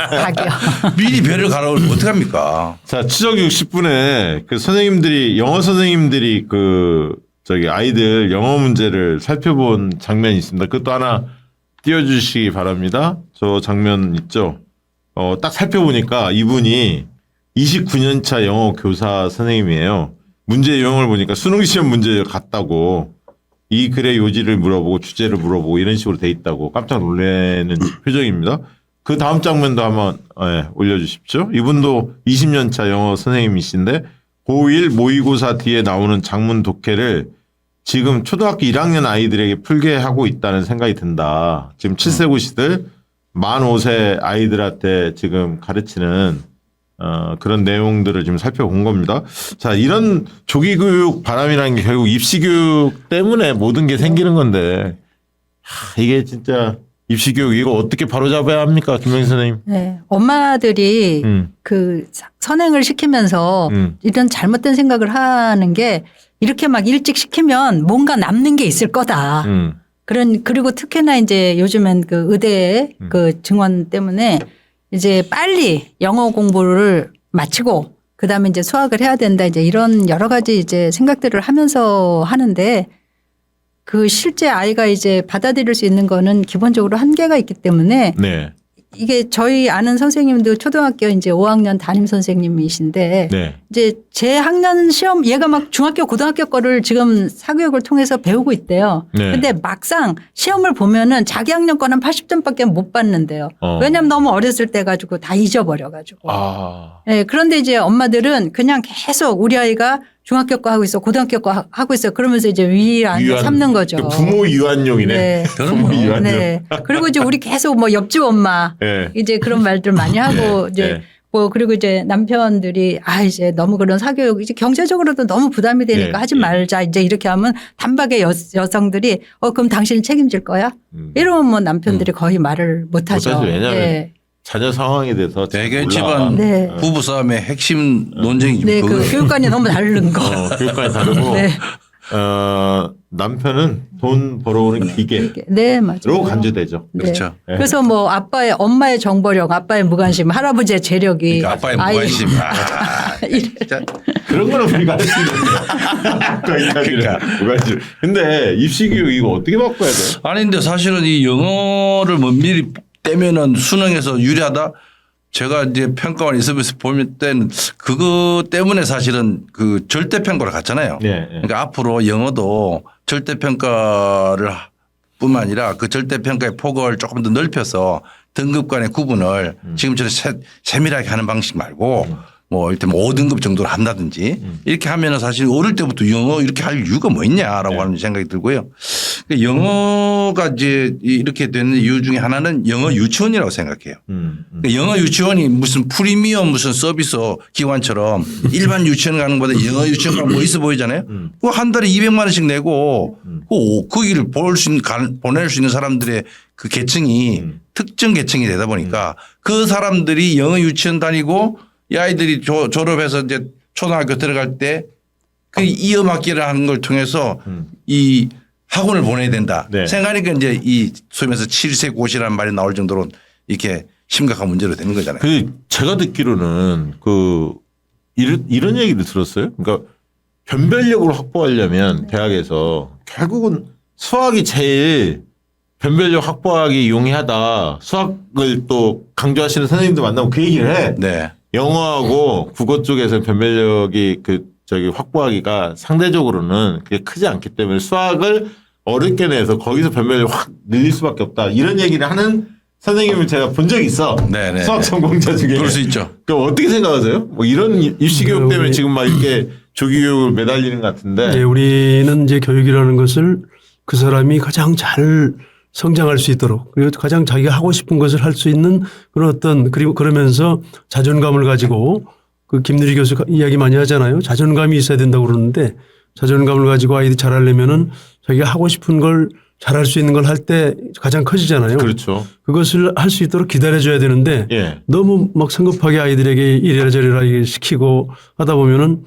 닭이요. 미리 배를 갈아오면 어떡합니까? 자, 추석 60분에 그 선생님들이 영어 선생님들이 그 저기 아이들 영어 문제를 살펴본 장면이 있습니다. 그것도 하나 띄워주시기 바랍니다. 저 장면 있죠. 딱 살펴보니까 이분이 29년 차 영어 교사 선생님이에요. 문제 유형을 보니까 수능 시험 문제 같다고 이 글의 요지를 물어보고 주제를 물어보고 이런 식으로 돼 있다고 깜짝 놀라는 표정입니다. 그 다음 장면도 한번 올려주십시오. 이분도 20년 차 영어 선생님이신데 고1 모의고사 뒤에 나오는 장문 독해를 지금 초등학교 1학년 아이들에게 풀게 하고 있다는 생각이 든다. 지금 7세 고시들 만 5세 아이들한테 지금 가르치는 그런 내용들을 지금 살펴본 겁니다. 자, 이런 조기교육 바람이라는 게 결국 입시교육 때문에 모든 게 생기는 건데 이게 진짜 입시교육 이거 어떻게 바로잡아야 합니까? 김명희 선생님. 네. 엄마들이 그 선행을 시키면서 이런 잘못된 생각을 하는 게 이렇게 막 일찍 시키면 뭔가 남는 게 있을 거다. 그리고 특히나 이제 요즘엔 그 의대 그 증원 때문에 이제 빨리 영어 공부를 마치고 그다음에 이제 수학을 해야 된다 이제 이런 여러 가지 이제 생각들을 하면서 하는데 그 실제 아이가 이제 받아들일 수 있는 거는 기본적으로 한계가 있기 때문에 네. 이게 저희 아는 선생님도 초등학교 이제 5학년 담임 선생님이신데 네. 이제 제 학년 시험 얘가 막 중학교 고등학교 거를 지금 사교육을 통해서 배우고 있대요. 네. 근데 막상 시험을 보면은 자기 학년 거는 80점밖에 못 받는데요. 왜냐하면 너무 어렸을 때 가지고 다 잊어버려 가지고. 네, 그런데 이제 엄마들은 그냥 계속 우리 아이가 중학교 거 하고 있어, 고등학교 거 하고 있어. 그러면서 이제 위안을 삼는 거죠. 그 부모 유한용이네. 네. 부모 유한용. 네. 그리고 이제 우리 계속 뭐 옆집 엄마 네. 이제 그런 말들 많이 하고 이제 네. 뭐 그리고 이제 남편들이 아 이제 너무 그런 사교육 이제 경제적으로도 너무 부담이 되니까 네. 하지 말자 이제 이렇게 하면 단박에 여성들이 그럼 당신이 책임질 거야? 이러면 뭐 남편들이 거의 말을 못 하죠. 못하죠. 왜냐하면 네. 자녀 상황에 대해서 잘 대개 몰라. 집안 네. 부부 싸움의 핵심 논쟁이죠. 네, 그 그거예요. 교육관이 너무 다른 거. 교육관이 다르고 네. 남편은 돈 벌어오는 기계로 네, 맞아요. 간주되죠. 네. 그렇죠. 그래서 뭐 엄마의 정보력, 아빠의 무관심, 할아버지의 재력이 그러니까 아빠의 아이- 무관심. 진짜. 그런 거는 우리가 할 수 있는데. 거기까지는 무관심. 근데 입시교육 이거 어떻게 바꿔야 돼? 아니 근데 사실은 이 영어를 뭐 미리 떼면은 수능에서 유리하다. 제가 이제 평가원 인터뷰에서 보면 때는 그거 때문에 사실은 그 절대평가를 갔잖아요. 네, 네. 그러니까 앞으로 영어도 절대평가를 뿐만 아니라 그 절대평가의 폭을 조금 더 넓혀서 등급 간의 구분을 지금처럼 세밀하게 하는 방식 말고 뭐 이를테면 5등급 정도로 한다든지 이렇게 하면은 사실 어릴 때부터 영어 이렇게 할 이유가 뭐 있냐라고 하는 생각이 들고요. 그러니까 영어가 이제 이렇게 되는 이유 중에 하나는 영어 유치원이라고 생각해요. 그러니까 영어 유치원이 무슨 프리미엄 무슨 서비스 기관처럼 일반 유치원 가는 것보다 영어 유치원 가면 뭐 있어 보이잖아요. 그거 한 달에 200만 원씩 내고 거기를 보낼 수 있는 사람들의 그 계층이 특정 계층이 되다 보니까 그 사람들이 영어 유치원 다니고 이 아이들이 졸업해서 이제 초등학교 들어갈 때 그 이음학기를 하는 걸 통해서 이 학원을 보내야 된다. 네. 생각하니까 이제 이 소위 말해서 7세 고시라는 말이 나올 정도로 이렇게 심각한 문제로 되는 거잖아요. 제가 듣기로는 이런 얘기를 들었어요. 그러니까 변별력을 확보하려면 대학에서 결국은 수학이 제일 변별력 확보하기 용이하다. 수학을 또 강조하시는 선생님도 만나면 그 얘기를 해. 네. 영어하고 국어 쪽에서 변별력이 확보하기가 상대적으로는 그게 크지 않기 때문에 수학을 어렵게 내서 거기서 변별력을 확 늘릴 수밖에 없다. 이런 얘기를 하는 선생님을 제가 본 적이 있어. 네네. 수학 전공자 중에. 그럴 수 있죠. 그럼 어떻게 생각하세요? 뭐 이런 입시교육 때문에 지금 막 이렇게 조기교육을 매달리는 것 같은데. 네, 우리는 이제 교육이라는 것을 그 사람이 가장 잘 성장할 수 있도록 그리고 가장 자기가 하고 싶은 것을 할 수 있는 그런 그리고 그러면서 자존감을 가지고 그 김누리 교수가 이야기 많이 하잖아요. 자존감이 있어야 된다고 그러는데 자존감을 가지고 아이들이 잘하려면은 자기가 하고 싶은 걸 잘할 수 있는 걸 할 때 가장 커지잖아요. 그렇죠. 그것을 할 수 있도록 기다려줘야 되는데 예. 너무 막 성급하게 아이들에게 이래라 저래라 시키고 하다 보면은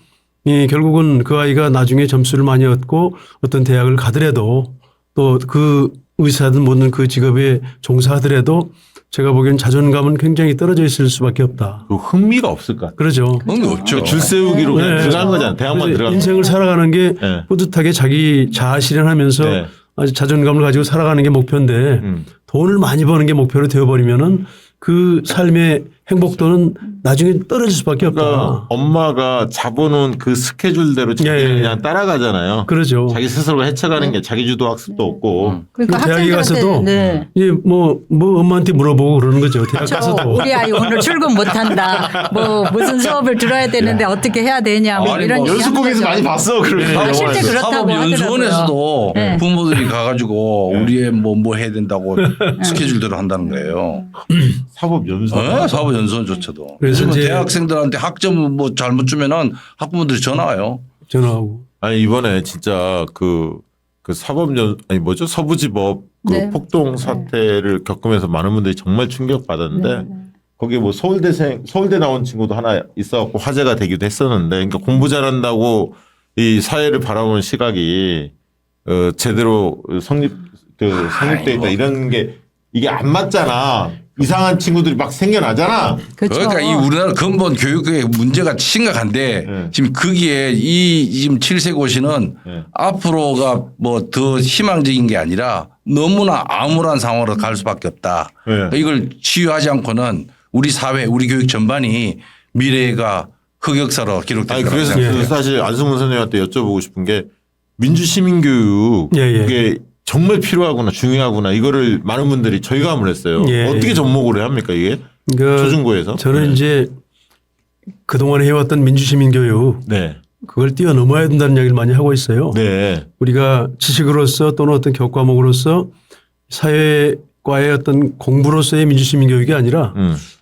결국은 그 아이가 나중에 점수를 많이 얻고 어떤 대학을 가더라도 또 그 의사든 뭐든 그 직업에 종사하더라도 제가 보기엔 자존감은 굉장히 떨어져 있을 수밖에 없다. 그 흥미가 없을 것 같아요. 그러죠. 의미 없죠. 줄 세우기로 그냥 들어간 거잖아요. 대학만 그래서 들어간 인생을 살아가는 게 네. 뿌듯하게 자기 자아 실현하면서 네. 아주 자존감을 가지고 살아가는 게 목표인데 돈을 많이 버는 게 목표로 되어버리면은 그 삶의 행복도는 나중에 떨어질 수밖에 없다. 그러니까 엄마가 잡아놓은 그 스케줄대로 자기는 예, 예. 그냥 따라가잖아요. 그러죠. 자기 스스로가 헤쳐가는 게 자기 주도 학습도 없고. 그러니까 그 대학에 학생들한테 가서도 네. 뭐 엄마한테 물어보고 그러는 거죠. 대학 가서도. 우리 아이 오늘 출근 못한다. 뭐 무슨 수업을 들어야 되는데 어떻게 해야 되냐. 뭐 아니, 이런 뭐 얘기 연수국에서 하는 많이 거죠. 봤어. 그러니까. 실제 그렇다고 사법연수원에서도 네. 부모들이 가가지고 우리의 뭐 해야 된다고 스케줄대로 한다는 거예요. 사법연수. 네, 사법연수원조차도. 그래서 그래서 이제 대학생들한테 학점 뭐 잘못 주면은 학부모들이 전화 와요. 전화하고. 아니 이번에 진짜 그 서부지법 그 네. 폭동 사태를 겪으면서 많은 분들이 정말 충격 받았는데 거기 뭐 서울대 나온 친구도 하나 있어갖고 화제가 되기도 했었는데 그러니까 공부 잘한다고 이 사회를 바라보는 시각이 제대로 성립돼 있다 이런 게 이게 안 맞잖아. 이상한 친구들이 막 생겨나잖아. 그렇죠. 그러니까 이 우리나라 근본 교육의 문제가 심각한데 네. 지금 거기에 이 지금 7세 고시는 앞으로가 뭐 더 희망적인 게 아니라 너무나 암울한 상황으로 갈 수밖에 없다. 그러니까 이걸 치유하지 않고는 우리 사회, 우리 교육 전반이 미래가 흑역사로 기록될 아니 거라고 그래서 생각해요. 그 사실 안승문 선생님한테 여쭤보고 싶은 게 민주 시민 교육 이게 정말 필요하구나 중요하구나 이거를 많은 분들이 절감을 했어요. 어떻게 접목을 해야 합니까 이게 그러니까 초중고에서? 저는 이제 그동안 해왔던 민주시민교육 그걸 뛰어넘어야 된다는 이야기를 많이 하고 있어요. 우리가 지식으로서 또는 어떤 교과목으로서 사회과의 어떤 공부로서의 민주시민교육이 아니라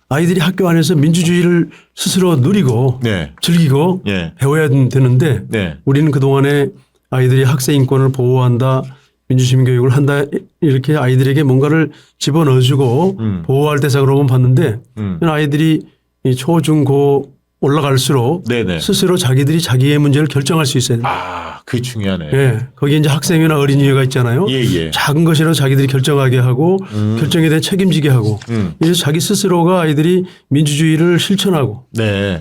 아이들이 학교 안에서 민주주의를 스스로 누리고 즐기고 배워야 되는데 우리는 그동안에 아이들이 학생 인권을 보호한다. 민주시민교육을 한다 이렇게 아이들에게 뭔가를 집어넣어주고 보호할 대상으로만 봤는데 아이들이 초, 중, 고 올라갈수록 스스로 자기들이 자기의 문제를 결정할 수 있어야 됩니다. 그게 중요하네. 네. 거기에 이제 학생회나 어린이회가 있잖아요. 작은 것이라도 자기들이 결정하게 하고 결정에 대해 책임지게 하고 이래서 자기 스스로가 아이들이 민주주의를 실천하고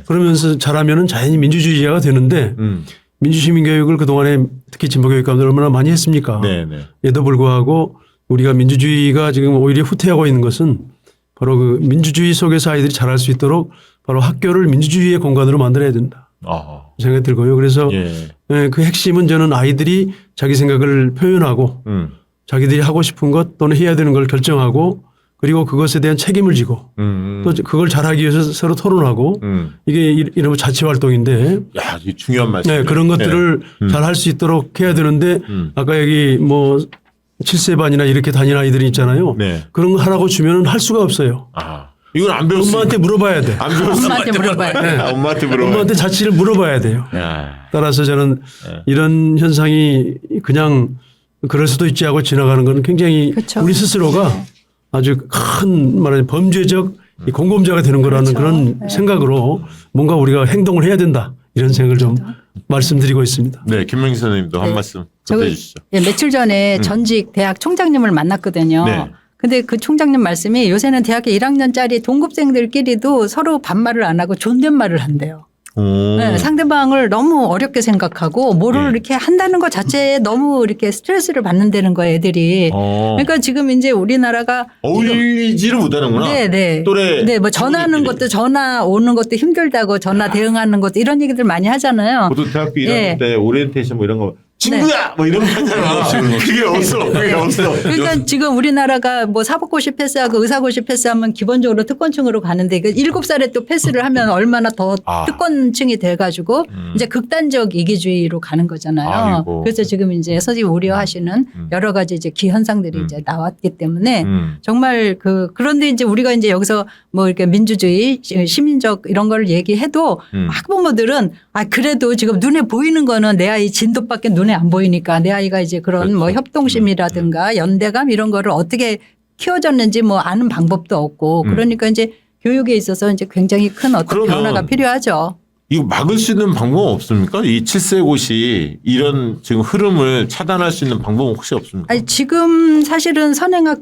그러면서 잘하면은 자연히 민주주의자가 되는데 민주시민교육을 그동안에 특히 진보교육감들 얼마나 많이 했습니까? 에도 불구하고 우리가 민주주의가 지금 오히려 후퇴하고 있는 것은 바로 그 민주주의 속에서 아이들이 잘할 수 있도록 바로 학교를 민주주의의 공간으로 만들어야 된다. 생각이 들고요. 그래서 그 핵심은 저는 아이들이 자기 생각을 표현하고 자기들이 하고 싶은 것 또는 해야 되는 걸 결정하고 그리고 그것에 대한 책임을 지고 또 그걸 잘하기 위해서 서로 토론하고 이게 이런 자치활동인데 야, 이게 중요한 말씀이에요. 그런 것들을 잘 할 수 있도록 해야 되는데 아까 여기 뭐 7세 반이나 이렇게 다니는 아이들이 있잖아요. 그런 거 하라고 주면 할 수가 없어요. 이건 안 배웠어. 엄마한테 물어봐야 돼. 안 배웠어. 엄마한테 물어봐야 돼. 엄마한테 물어봐야 엄마한테 자치를 물어봐야 돼요. 따라서 저는 이런 현상이 그냥 그럴 수도 있지 하고 지나가는 건 굉장히 우리 스스로가 아주 큰 말하자면 범죄적 공범자가 되는 거라는 그런 생각으로 뭔가 우리가 행동을 해야 된다. 이런 생각을 좀 말씀드리고 있습니다. 네, 김명희 선생님도 한 말씀 해주시죠. 며칠 전에 전직 대학 총장님을 만났거든요. 근데 그 총장님 말씀이 요새는 대학교 1학년짜리 동급생들끼리도 서로 반말을 안 하고 존댓말을 한대요. 상대방을 너무 어렵게 생각하고 뭐를 이렇게 한다는 것 자체에 너무 이렇게 스트레스를 받는다는 거예요, 애들이. 그러니까 지금 이제 우리나라가 어울리지를 못하는구나. 또래. 뭐 전화하는 것도 전화 오는 것도 힘들다고 전화 대응하는 것도 이런 얘기들 많이 하잖아요. 보통 대학교 1학년 때 오리엔테이션 뭐 이런 거 친구야 뭐 이런 거 하잖아. 그게 없어. 그게 없어. 그러니까 지금 우리나라가 뭐 사법고시 패스하고 의사고시 패스하면 기본적으로 특권층으로 가는데 7살에 또 패스를 하면 얼마나 더 특권층이 돼가지고 이제 극단적 이기주의로 가는 거잖아요. 그래서 지금 이제 선생님 우려하시는 여러 가지 이제 기현상들이 이제 나왔기 때문에 정말 그런데 이제 우리가 이제 여기서 뭐 이렇게 민주주의 시민적 이런 걸 얘기해도 학부모들은 그래도 지금 눈에 보이는 거는 내 아이 진도밖에 눈에 안 보이니까 내 아이가 이제 그런 뭐 협동심이라든가 연대감 이런 거를 어떻게 키워졌는지 뭐 아는 방법도 없고 그러니까 이제 교육에 있어서 이제 굉장히 큰 어떤 변화가 필요하죠. 이거 막을 수 있는 방법은 없습니까? 이 7세 고시 이런 지금 흐름을 차단할 수 있는 방법은 혹시 없습니까? 아니 지금 사실은 선행학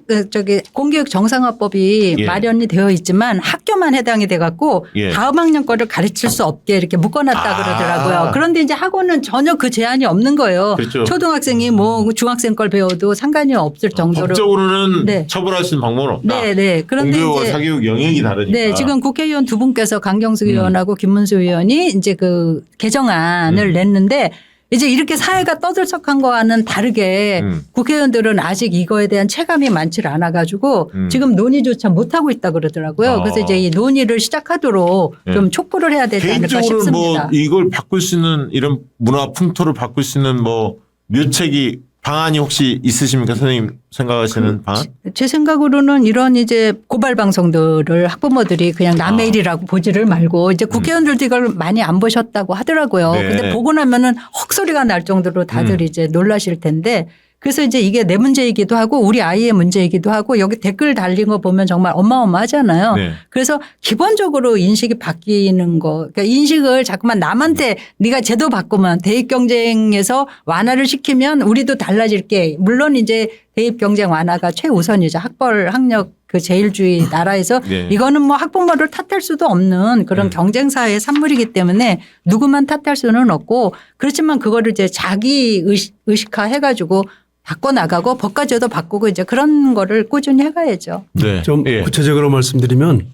공교육 정상화법이 마련이 되어 있지만 학교만 해당이 돼 갖고 다음 학년 거를 가르칠 수 없게 이렇게 묶어놨다 그러더라고요. 그런데 이제 학원은 전혀 그 제한이 없는 거예요. 초등학생이 뭐 중학생 걸 배워도 상관이 없을 정도로. 법적으로는 처벌할 수 있는 방법은 없다. 그런데 공교육과 이제 사교육 영역이 다르니까. 지금 국회의원 두 분께서 강경수 의원하고 김문수 의원이 이제 그 개정안을 냈는데 이제 이렇게 사회가 떠들썩한 거와는 다르게 국회의원들은 아직 이거에 대한 체감이 많지를 않아 가지고 지금 논의조차 못 하고 있다 그러더라고요. 그래서 이제 이 논의를 시작하도록 좀 촉구를 해야 되지 않을까 개인적으로 싶습니다. 뭐 이걸 바꿀 수 있는 이런 문화 풍토를 바꿀 수 있는 뭐 묘책이 방안이 혹시 있으십니까? 선생님 생각하시는 방안? 제 생각으로는 이런 이제 고발 방송들을 학부모들이 그냥 남의 일이라고 보지를 말고 이제 국회의원들도 이걸 많이 안 보셨다고 하더라고요. 근데 보고 나면은 헉소리가 날 정도로 다들 이제 놀라실 텐데 그래서 이제 이게 내 문제이기도 하고 우리 아이의 문제이기도 하고 여기 댓글 달린 거 보면 정말 어마어마하잖아요. 그래서 기본적으로 인식이 바뀌는 거, 그러니까 인식을 자꾸만 남한테 네가 제도 바꾸면 대입 경쟁에서 완화를 시키면 우리도 달라질게. 물론 이제 대입 경쟁 완화가 최우선이죠. 학벌 학력 그 제일주의 나라에서 네. 이거는 뭐 학부모를 탓할 수도 없는 그런 경쟁사의 산물이기 때문에 누구만 탓할 수는 없고 그렇지만 그거를 이제 자기 의식화 해가지고 바꿔나가고 법과제도 바꾸고 이제 그런 거를 꾸준히 해가야죠. 네. 좀 예. 구체적으로 말씀드리면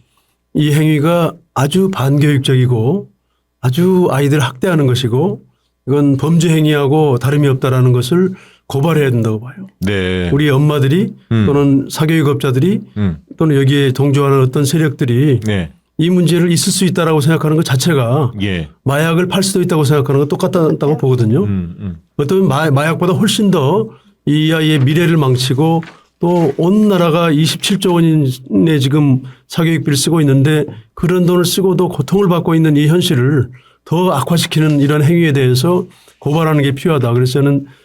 이 행위가 아주 반교육적이고 아주 아이들 학대하는 것이고 이건 범죄 행위하고 다름이 없다라는 것을 고발해야 된다고 봐요. 네. 우리 엄마들이 또는 사교육업자들이 또는 여기에 동조하는 어떤 세력들이 네. 이 문제를 있을 수 있다라고 생각하는 것 자체가 예. 마약을 팔 수도 있다고 생각하는 것 똑같다고 보거든요. 어떤 마약보다 훨씬 더 이 아이의 미래를 망치고 또 온 나라가 27조 원의 지금 사교육비를 쓰고 있는데 그런 돈을 쓰고도 고통을 받고 있는 이 현실을 더 악화시키는 이런 행위에 대해서 고발하는 게 필요하다. 그래서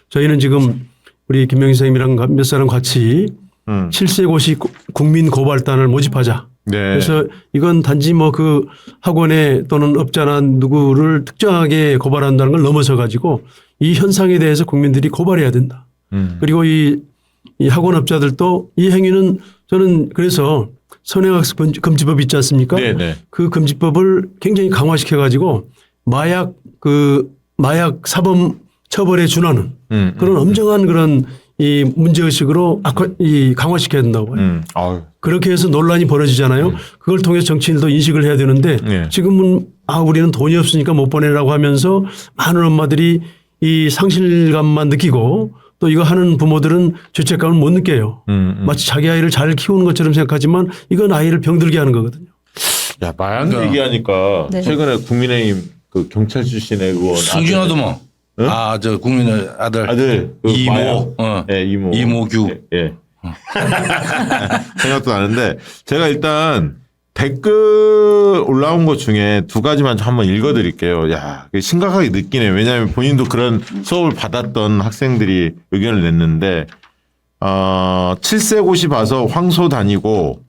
저희는 지금 우리 김명희 선생님이랑 몇 사람 같이 7세 고시 국민 고발단을 모집하자. 네. 그래서 이건 단지 뭐 그 학원에 또는 업자나 누구를 특정하게 고발한다는 걸 넘어서 가지고 이 현상에 대해서 국민들이 고발해야 된다. 그리고 이 학원업자들도 이 행위는 저는 그래서 선행학습 금지법 있지 않습니까? 네네. 그 금지법을 굉장히 강화시켜 가지고 마약 사범 처벌에 준하는 그런 엄정한 그런 이 문제의식으로 강화시켜야 된다고 봐요. 아유. 그렇게 해서 논란이 벌어지잖아요. 그걸 통해서 정치인들도 인식을 해야 되는데 네. 지금은 우리는 돈이 없으니까 못 보내라고 하면서 많은 엄마들이 이 상실감만 느끼고 또 이거 하는 부모들은 죄책감을 못 느껴요. 마치 자기 아이를 잘 키우는 것처럼 생각하지만 이건 아이를 병들게 하는 거거든요. 야, 마약 얘기하니까 네. 최근에 국민의힘 그 경찰 출신의 의원 승진아도 뭐. 응? 아, 저 국민의 아들 그 이모. 마약. 예, 이모. 이모규. 예. 생각도 나는데 제가 일단 댓글 올라온 것 중에 두 가지만 한번 읽어드릴게요. 야, 심각하게 느끼네요. 왜냐하면 본인도 그런 수업을 받았던 학생들이 의견을 냈는데 7세 고시 봐서 황소 다니고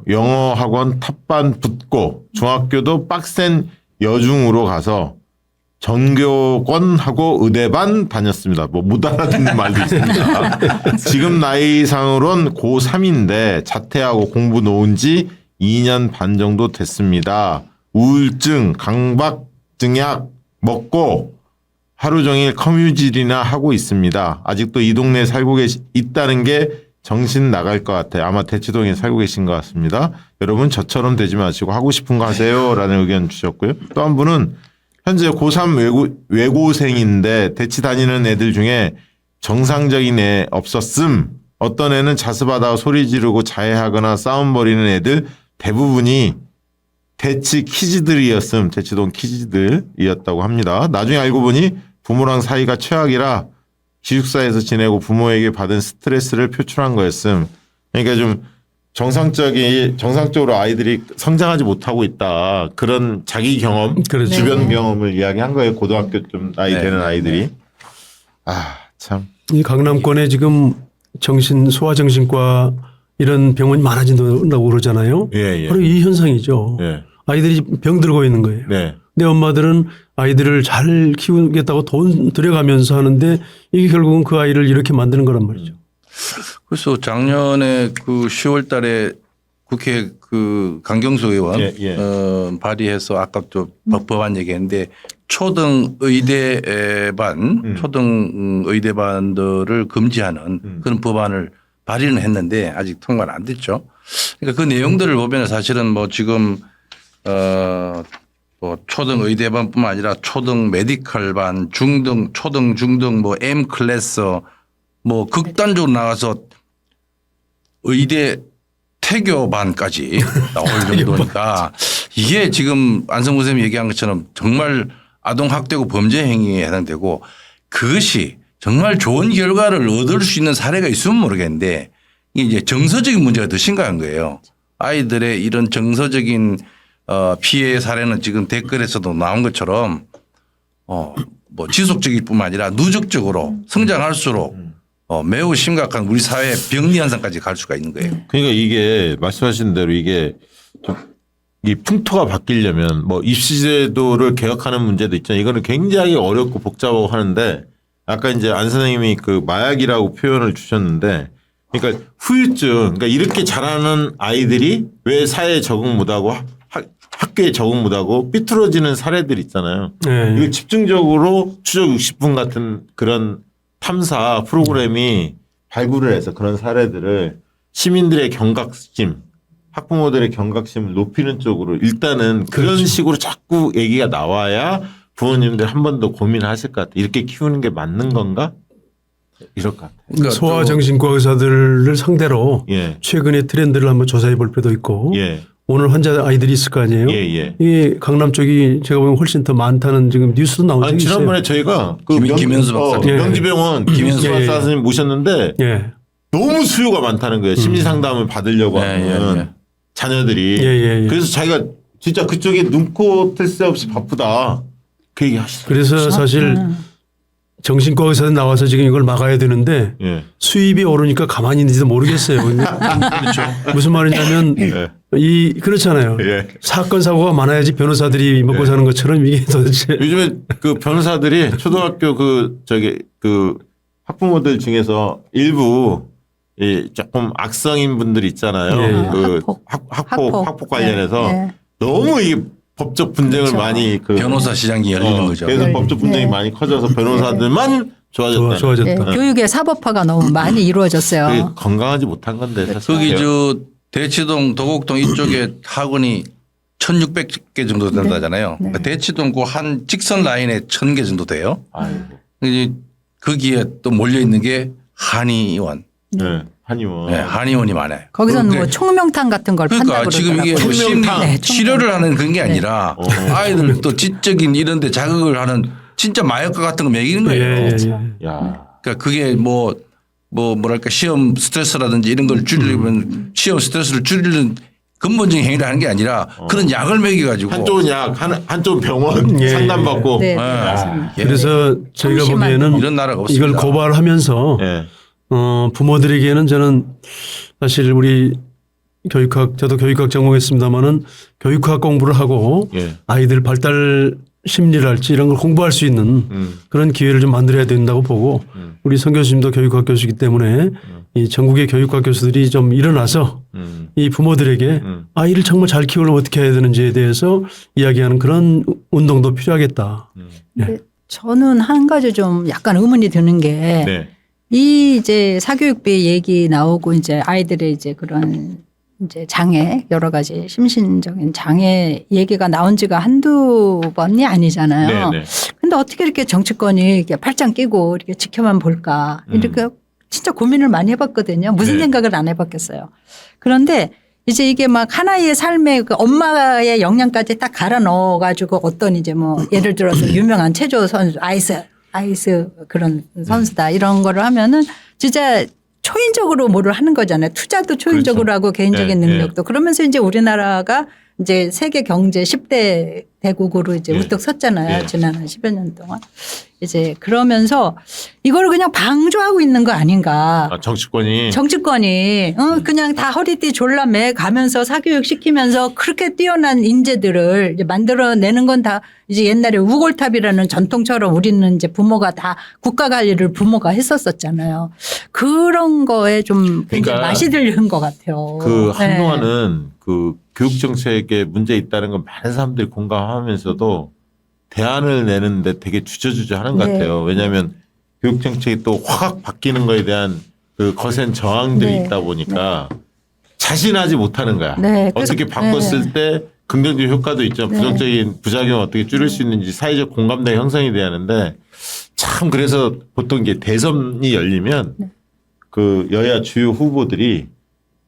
영어 학원 탑반 붙고 중학교도 빡센 여중으로 가서 전교권하고 의대반 다녔습니다. 뭐 못 알아듣는 말도 있습니다. 지금 나이상으론 고3인데 자퇴하고 공부 놓은 지 2년 반 정도 됐습니다. 우울증, 강박증약 먹고 하루 종일 커뮤질이나 하고 있습니다. 아직도 이 동네에 살고 있다는 게 정신 나갈 것 같아요. 아마 대치동에 살고 계신 것 같습니다. 여러분 저처럼 되지 마시고 하고 싶은 거 하세요. 라는 의견 주셨고요. 또 한 분은 현재 고3 외고생인데 대치 다니는 애들 중에 정상적인 애 없었음. 어떤 애는 자습하다가 소리 지르고 자해하거나 싸움 벌이는 애들 대부분이 대치 키즈들이었음. 대치동 키즈들이었다고 합니다. 나중에 알고 보니 부모랑 사이가 최악이라 기숙사에서 지내고 부모에게 받은 스트레스를 표출한 거였음. 그러니까 좀 정상적으로 아이들이 성장하지 못하고 있다. 그런 자기 경험, 그렇죠. 주변 경험을 이야기한 거예요. 고등학교 좀 나이 되는 아이들이. 아, 참. 이 강남권에 지금 소아정신과 이런 병원이 많아진다고 그러잖아요. 예, 예. 바로 이 현상이죠. 예. 아이들이 병들고 있는 거예요. 네. 근데 엄마들은 아이들을 잘 키우겠다고 돈 들여가면서 하는데 이게 결국은 그 아이를 이렇게 만드는 거란 말이죠. 그래서 작년에 그 10월 달에 국회 그 강경수 의원 예, 예. 발의해서 아까 또 법안 얘기했는데 초등 의대반들을 금지하는 그런 법안을 발의는 했는데 아직 통과는 안 됐죠. 그러니까 그 내용들을 보면 사실은 뭐 지금 뭐 초등 의대반뿐만 아니라 초등 메디컬반, 초등 중등 뭐 M 클래스 뭐 극단적으로 나가서 의대 태교반까지 나올 정도니까 이게 지금 안성구 선생님이 얘기한 것처럼 정말 아동학대고 범죄 행위에 해당되고 그것이 정말 좋은 결과를 얻을 수 있는 사례가 있으면 모르겠는데 이게 이제 정서적인 문제가 더 심각한 거예요. 아이들의 이런 정서적인 피해 사례는 지금 댓글에서도 나온 것처럼 뭐 지속적일 뿐만 아니라 누적적으로 성장할수록 매우 심각한 우리 사회 병리 현상까지 갈 수가 있는 거예요. 그러니까 이게 말씀하신 대로 이게 좀 이 풍토가 바뀌려면 뭐 입시제도를 개혁하는 문제도 있잖아요. 이거는 굉장히 어렵고 복잡하고 하는데 아까 이제 안 선생님이 그 마약이라고 표현을 주셨는데, 그러니까 후유증, 그러니까 이렇게 자라는 아이들이 왜 사회에 적응 못하고 학교에 적응 못하고 삐뚤어지는 사례들 있잖아요. 네. 이거 집중적으로 추적 60분 같은 그런 탐사 프로그램이 발굴을 해서 그런 사례들을 시민들의 경각심, 학부모들의 경각심을 높이는 쪽으로 일단은 그런 그렇죠. 식으로 자꾸 얘기가 나와야 부모님들 한 번 더 고민하실 것 같아요. 이렇게 키우는 게 맞는 건가? 이럴 것 같아요. 그러니까 소아정신과 의사들을 상대로 예. 최근의 트렌드를 한번 조사해 볼 필요도 있고 예. 오늘 환자 아이들이 있을 거 아니에요. 예. 이 강남 쪽이 제가 보면 훨씬 더 많다는 지금 뉴스도 나온 적이 아니, 있어요. 지난번에 저희가 그 김현수 박사. 명지병원 김현수 예. 박사 선생님 모셨는데 예. 너무 수요가 많다는 거예요. 심리 상담을 받으려고 하는 자녀들이. 예. 그래서 자기가 진짜 그쪽에 눈코 뜰 새 없이 바쁘다. 그 얘기 하시더라고요. 그래서 사실 정신과 의사들 나와서 지금 이걸 막아야 되는데 예. 수입이 오르니까 가만히 있는지도 모르겠어요. 그렇죠. 무슨 말이냐면 예. 그렇잖아요. 예. 사건 사고가 많아야지 변호사들이 먹고 사는 것처럼 이게 도대체 요즘에 그 변호사들이 초등학교 그 학부모들 중에서 일부 이 조금 악성인 분들이 있잖아요. 예. 그 학폭. 학폭 관련해서 네. 너무 이 법적 분쟁을 그렇죠. 많이 변호사 시장이 열리는 거죠. 그래서 법적 분쟁이 네. 많이 커져서 변호사들만 좋아졌다. 좋아졌다. 네, 교육의 사법화가 너무 많이 이루어졌어요. 그게 건강하지 못한 건데 사실. 거기 저 대치동, 도곡동 이쪽에 학원이 1,600개 정도 된다잖아요. 그러니까 대치동 그 한 직선 라인에 1,000개 정도 돼요. 아이고. 이제 거기에 또 몰려 있는 게 한의원. 네. 한의원. 네, 한의원이 많아요. 거기서는 그러니까 뭐 총명탕 같은 걸 그러니까 판다고 지금 이게 뭐 그러더라고요. 심리 네, 치료를 하는 그런 게 아니라 아이들 또 지적인 이런 데 자극을 하는 진짜 마약과 같은 거 먹이는 거예요. 야. 그러니까 그게 뭐랄까 시험 스트레스라든지 이런 걸 줄이려면 시험 스트레스를 줄이는 근본적인 행위를 하는 게 아니라 그런 약을 먹여가지고 한쪽은 약, 한쪽은 병원 예. 상담받고. 네, 예. 맞습니다. 그래서 저희가 성심한 보기에는 이런 나라가 없습니다. 이걸 고발하면서 예. 부모들에게는 저는 사실 우리 저도 교육학 전공했습니다마는 교육학 공부를 하고 예. 아이들 발달 심리랄지 이런 걸 공부할 수 있는 그런 기회를 좀 만들어야 된다고 보고 우리 성 교수님도 교육학 교수이기 때문에 이 전국의 교육학 교수들이 좀 일어나서 이 부모들에게 아이를 정말 잘 키우려면 어떻게 해야 되는지에 대해서 이야기하는 그런 운동도 필요하겠다. 네, 저는 한 가지 좀 약간 의문이 드는 게 네. 이 이제 사교육비 얘기 나오고 이제 아이들의 이제 그런 이제 장애 여러 가지 심신적인 장애 얘기가 나온 지가 한두 번이 아니잖아요. 네, 네. 근데 어떻게 이렇게 정치권이 이렇게 팔짱 끼고 이렇게 지켜만 볼까 이렇게 진짜 고민을 많이 해봤거든요. 무슨 네. 생각을 안 해봤겠어요. 그런데 이제 이게 막 하나의 삶의 그 엄마의 역량까지 딱 갈아 넣어가지고 어떤 이제 뭐 예를 들어서 유명한 체조 선수 아이스 그런 선수다 이런 거를 하면은 진짜 초인적으로 뭐를 하는 거잖아요. 투자도 초인적으로 그렇죠. 하고 개인적인 네, 능력도. 그러면서 이제 우리나라가 이제 세계 경제 10대 대국으로 이제 네. 우뚝 섰잖아요. 네. 지난 한 10여 년 동안. 이제 그러면서 이거를 그냥 방조하고 있는 거 아닌가. 정치권이. 정치권이 그냥 다 허리띠 졸라매 가면서 사교육 시키면서 그렇게 뛰어난 인재들을 이제 만들어내는 건 다 이제 옛날에 우골탑이라는 전통처럼 우리는 이제 부모가 다 국가 관리를 부모가 했었었잖아요. 그런 거에 좀 굉장히 그러니까 맛이 들는 것 같아요. 그 네. 한동안은 그 교육 정책에 문제 있다는 건 많은 사람들이 공감하면서도 대안을 내는데 되게 주저주저하는 것 네. 같아요. 왜냐하면 교육 정책이 또 확 바뀌는 거에 대한 그 거센 저항들이 네. 있다 보니까 자신하지 못하는 거야. 네. 그래서- 어떻게 바꿨을 때 긍정적 효과도 있죠. 네. 부정적인 부작용 어떻게 줄일 수 있는지 사회적 공감대가 형성이 돼야 하는데 참 그래서 보통 이게 대선이 열리면 네. 그 여야 주요 후보들이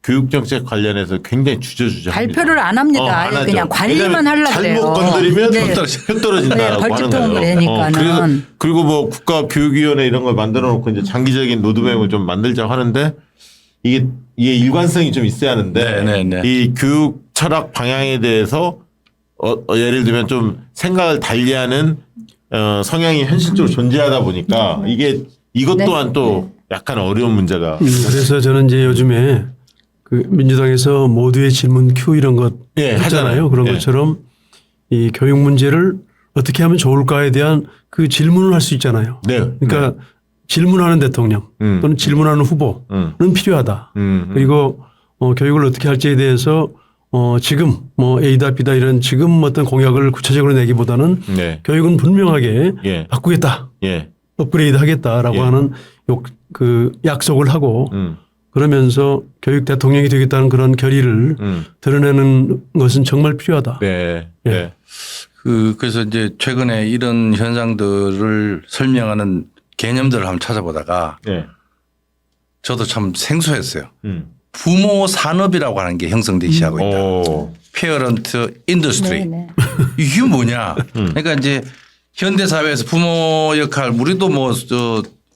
교육정책 관련해서 굉장히 주저주저 발표를 안 합니다. 안 하죠. 그냥 관리만 하려고 그래요. 잘못 건드리면 네. 표 떨어진다고 네, 하는 벌집통을 거예요. 내니까는. 그리고 뭐 국가교육위원회 이런 걸 만들어 놓고 이제 장기적인 로드맵을 좀 만들자고 하는데 이게 일관성이 좀 있어야 하는데 네. 이 교육 철학 방향에 대해서 예를 들면 좀 생각을 달리하는 성향이 현실적으로 존재하다 보니까 이것 네. 또한 또 약간 어려운 문제가 그래서 저는 이제 요즘에 그 민주당에서 모두의 질문 큐 이런 것 예, 했잖아요. 하잖아요. 그런 예. 것처럼 이 교육 문제를 어떻게 하면 좋을까에 대한 그 질문을 할 수 있잖아요. 네. 그러니까 질문하는 대통령 또는 질문하는 후보는 필요하다. 그리고 교육을 어떻게 할지에 대해서 지금 뭐 A다 B다 이런 지금 어떤 공약을 구체적으로 내기보다는 네. 교육은 분명하게 예. 바꾸겠다. 예. 업그레이드 하겠다라고 예. 하는 그 약속을 하고 그러면서 교육 대통령이 되겠다는 그런 결의를 드러내는 것은 정말 필요하다. 네. 예. 네. 그래서 이제 최근에 이런 현상들을 설명하는 개념들을 한번 찾아보다가 네. 저도 참 생소했어요. 부모 산업이라고 하는 게 형성되기 시작하고 있다. 오. 페어런트 인더스트리. 네네. 이게 뭐냐. 그러니까 이제 현대 사회에서 부모 역할 우리도 뭐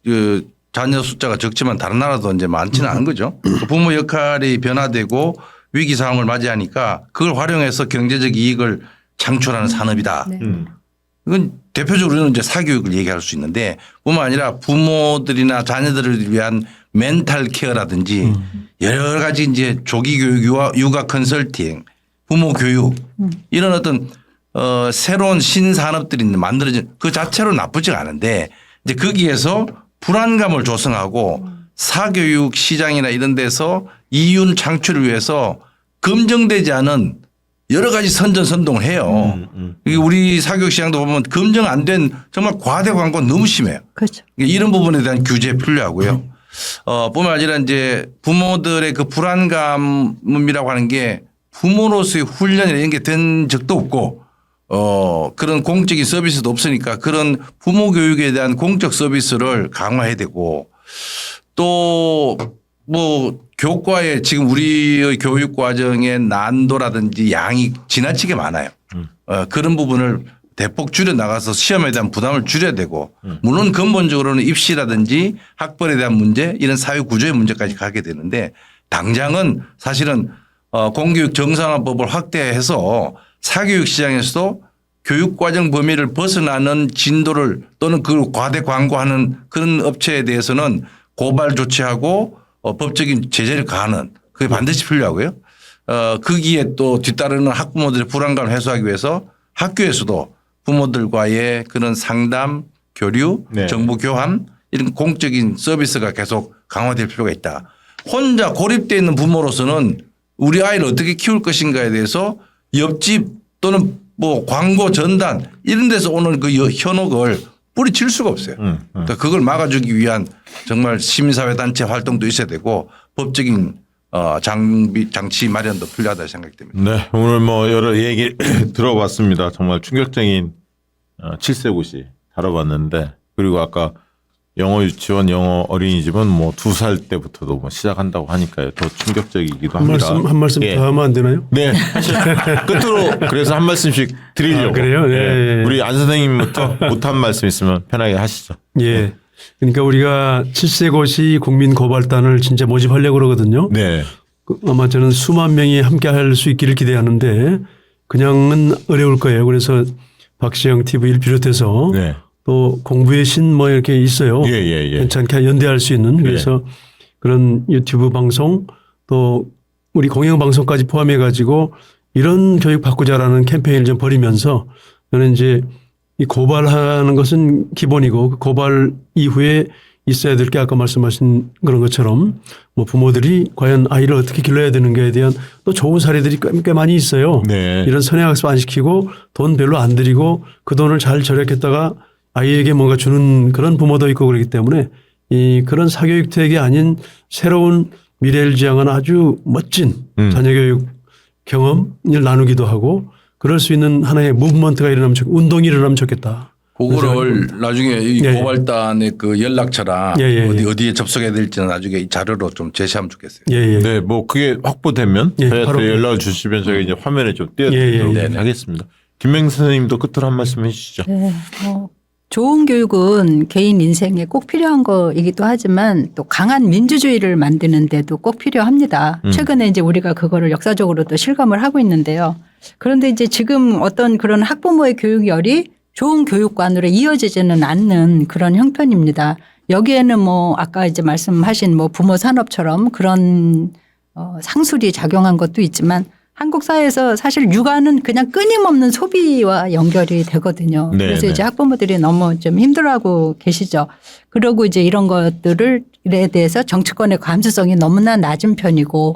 그 자녀 숫자가 적지만 다른 나라도 이제 많지는 않은 거죠. 부모 역할이 변화되고 위기 상황을 맞이하니까 그걸 활용해서 경제적 이익을 창출하는 산업이다. 네. 이건 대표적으로는 이제 사교육을 얘기할 수 있는데 뿐만 아니라 부모들이나 자녀들을 위한 멘탈 케어라든지 여러 가지 이제 조기 교육, 육아 컨설팅, 부모 교육 이런 어떤 새로운 신산업들이 만들어진 그 자체로 나쁘지 않은데 이제 거기에서 불안감을 조성하고 사교육 시장이나 이런 데서 이윤 창출을 위해서 검증되지 않은 여러 가지 선전선동을 해요. 이게 우리 사교육 시장도 보면 검증 안 된 정말 과대 광고 너무 심해요. 그렇죠. 이런 부분에 대한 규제 필요하고요. 뿐만 아니라 이제 부모들의 그 불안감이라고 하는 게 부모로서의 훈련이나 이런 게 된 적도 없고 그런 공적인 서비스도 없으니까 그런 부모 교육에 대한 공적 서비스를 강화해야 되고 또 뭐 교과에 지금 우리의 교육 과정의 난도라든지 양이 지나치게 많아요. 그런 부분을 대폭 줄여 나가서 시험에 대한 부담을 줄여야 되고 물론 근본적으로는 입시라든지 학벌에 대한 문제 이런 사회 구조의 문제까지 가게 되는데 당장은 사실은 공교육 정상화법을 확대해서 사교육 시장에서도 교육과정 범위를 벗어나는 진도를 또는 그 과대 광고하는 그런 업체에 대해서는 고발 조치하고 법적인 제재를 가하는 그게 반드시 필요하고요. 거기에 또 뒤따르는 학부모들의 불안감을 해소하기 위해서 학교에서도 부모들과의 그런 상담, 교류, 네. 정보 교환 이런 공적인 서비스가 계속 강화될 필요가 있다. 혼자 고립되어 있는 부모로서는 우리 아이를 어떻게 키울 것인가에 대해서 옆집 또는 뭐 광고 전단 이런 데서 오는 그 현혹을 뿌리칠 수가 없어요. 그러니까 그걸 막아주기 위한 정말 시민사회 단체 활동도 있어야 되고 법적인 장치 마련도 필요하다 생각이 듭니다. 네. 오늘 뭐 여러 얘기 들어봤습니다. 정말 충격적인 7세 고시 다뤄봤는데 그리고 아까 영어 유치원, 영어 어린이집은 뭐 2살 때부터도 뭐 시작한다고 하니까요. 더 충격적이기도 합니다. 한 말씀 예. 더 하면 안 되나요? 네. 사실 끝으로 그래서 한 말씀씩 드리려고. 아, 그래요? 네. 예. 우리 안 선생님부터 못한 말씀 있으면 편하게 하시죠. 예. 그러니까 우리가 7세 고시 국민 고발단을 진짜 모집하려고 그러거든요. 네. 아마 저는 수만 명이 함께 할 수 있기를 기대하는데 그냥은 어려울 거예요. 그래서 박시영 TV를 비롯해서 네. 또 공부의 신 뭐 이렇게 있어요. 예. 괜찮게 연대할 수 있는 그래서 그런 유튜브 방송 또 우리 공영방송까지 포함해 가지고 이런 교육 바꾸자라는 캠페인을 좀 벌이면서 저는 이제 이 고발하는 것은 기본이고 그 고발 이후에 있어야 될 게 아까 말씀하신 그런 것처럼 뭐 부모들이 과연 아이를 어떻게 길러야 되는가에 대한 또 좋은 사례들이 꽤 많이 있어요. 네. 이런 선행학습 안 시키고 돈 별로 안 들이고 그 돈을 잘 절약했다가 아이에게 뭔가 주는 그런 부모도 있고 그렇기 때문에 이 그런 사교육택이 아닌 새로운 미래를 지향하는 아주 멋진 자녀교육 경험을 나누기도 하고 그럴 수 있는 하나의 무브먼트가 일어나면 운동이 일어나면 좋겠다. 그거를 나중에 이 예. 고발단의 그 연락처랑 예. 어디에 접속해야 될지는 나중에 이 자료로 좀 제시하면 좋겠어요. 예. 네, 뭐 그게 확보되면 예, 저희한테 바로 연락을 주시면 저희 이제 화면에 좀 띄워드리도록 예. 하겠습니다. 김맹 선생님도 끝으로 한 말씀 해주시죠. 네. 좋은 교육은 개인 인생에 꼭 필요한 거이기도 하지만 또 강한 민주주의를 만드는 데도 꼭 필요합니다. 최근에 이제 우리가 그거를 역사적으로 또 실감을 하고 있는데요. 그런데 이제 지금 어떤 그런 학부모의 교육열이 좋은 교육관으로 이어지지는 않는 그런 형편입니다. 여기에는 뭐 아까 이제 말씀하신 뭐 부모 산업처럼 그런 상술이 작용한 것도 있지만 한국 사회에서 사실 육아는 그냥 끊임없는 소비와 연결이 되거든요. 네, 그래서 네. 이제 학부모들이 너무 좀 힘들어하고 계시죠. 그리고 이제 이런 것들에 대해서 정치권의 감수성이 너무나 낮은 편이고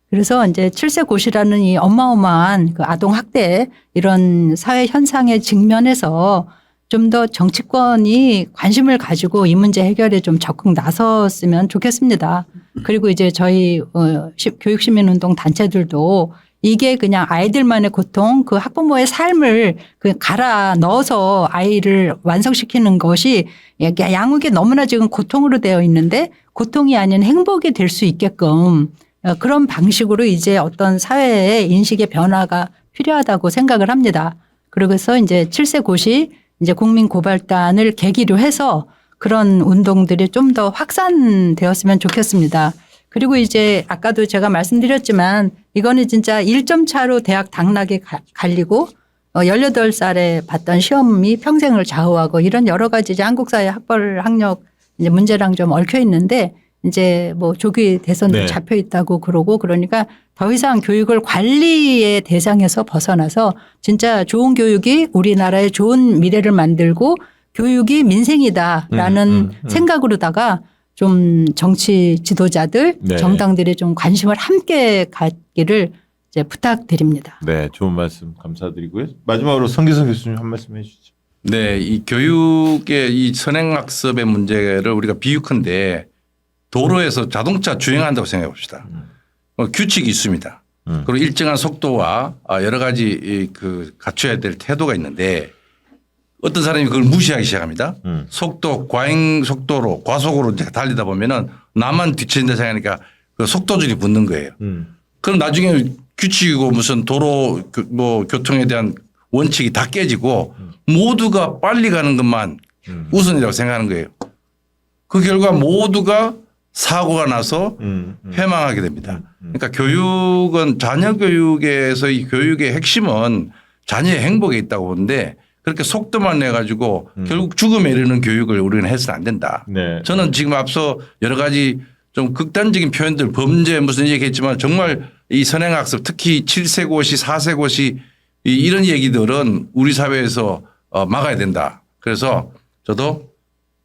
그래서 이제 7세 고시라는 이 어마어마한 그 아동 학대 이런 사회 현상에 직면해서 좀 더 정치권이 관심을 가지고 이 문제 해결에 좀 적극 나섰으면 좋겠습니다. 그리고 이제 저희 교육시민운동 단체들도 이게 그냥 아이들만의 고통, 그 학부모의 삶을 그 갈아 넣어서 아이를 완성시키는 것이 양육에 너무나 지금 고통으로 되어 있는데 고통이 아닌 행복이 될 수 있게끔 그런 방식으로 이제 어떤 사회의 인식의 변화가 필요하다고 생각을 합니다. 그래서 이제 7세 고시 이제 국민 고발단을 계기로 해서 그런 운동들이 좀 더 확산되었으면 좋겠습니다. 그리고 이제 아까도 제가 말씀드렸지만 이거는 진짜 1점 차로 대학 당락이 갈리고 18살에 봤던 시험이 평생을 좌우하고 이런 여러 가지 이제 한국 사회 학벌 학력 이제 문제랑 좀 얽혀 있는데 이제 뭐 조기 대선도 네. 잡혀 있다고 그러고 그러니까 더 이상 교육을 관리의 대상에서 벗어나서 진짜 좋은 교육이 우리나라의 좋은 미래를 만들고 교육이 민생이다라는 생각으로다가 좀 정치 지도자들, 네. 정당들이 좀 관심을 함께 갖기를 이제 부탁드립니다. 네, 좋은 말씀 감사드리고요. 마지막으로 성기성 교수님 한 말씀 해주시죠. 네, 이 교육의 이 선행학습의 문제를 우리가 비유컨대 도로에서 자동차 주행한다고 생각해 봅시다. 규칙이 있습니다. 그리고 일정한 속도와 여러 가지 그 갖춰야 될 태도가 있는데 어떤 사람이 그걸 무시하기 시작합니다. 속도 과잉 속도로 과속으로 이제 달리다 보면은 나만 뒤처진다 생각하니까 그 속도줄이 붙는 거예요. 그럼 나중에 규칙이고 무슨 도로 뭐 교통에 대한 원칙이 다 깨지고 모두가 빨리 가는 것만 우선이라고 생각하는 거예요. 그 결과 모두가 사고가 나서 회망하게 됩니다. 그러니까 교육은 자녀 교육에서 이 교육의 핵심은 자녀의 행복에 있다고 보는데 그렇게 속도만 내 가지고 결국 죽음에 이르는 교육을 우리는 해서는 안 된다. 네. 저는 지금 앞서 여러 가지 좀 극단적인 표현들 범죄 무슨 얘기했지만 정말 이 선행학습 특히 7세 고시 4세 고시 이런 얘기들은 우리 사회에서 막아야 된다. 그래서 저도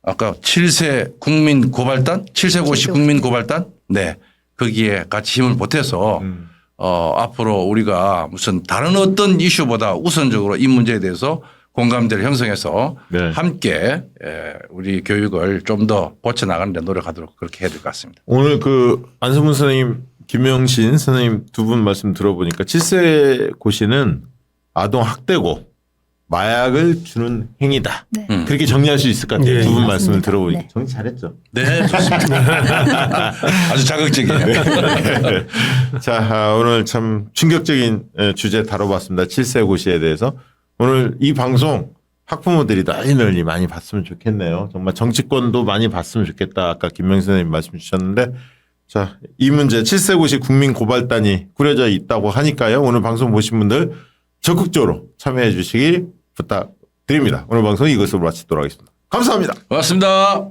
아까 7세 국민 고발단 7세 고시 국민 고발단 네 거기에 같이 힘을 보태서 앞으로 우리가 무슨 다른 어떤 이슈보다 우선적으로 이 문제에 대해서 공감대를 형성해서 네. 함께 우리 교육을 좀 더 고쳐나가는 데 노력하도록 그렇게 해야 될 것 같습니다. 오늘 그 안성문 선생님, 김영신 선생님 두 분 말씀 들어보니까 7세 고시는 아동 학대고 마약을 주는 행위다. 네. 그렇게 정리할 수 있을 것 같아요. 네. 두 분 맞습니다. 말씀을 들어보니까. 네. 정리 잘했죠. 네, 좋습니다. 아주 자극적이에요. 자, 오늘 참 충격적인 주제 다뤄봤습니다. 7세 고시에 대해서. 오늘 이 방송 학부모들이 널리 많이 봤으면 좋겠네요. 정말 정치권도 많이 봤으면 좋겠다. 아까 김명신 선생님 말씀 주셨는데 자, 이 문제 7세 고시 국민 고발단이 꾸려져 있다고 하니까요. 오늘 방송 보신 분들 적극적으로 참여해 주시길 부탁드립니다. 오늘 방송 이것으로 마치도록 하겠습니다. 감사합니다. 고맙습니다.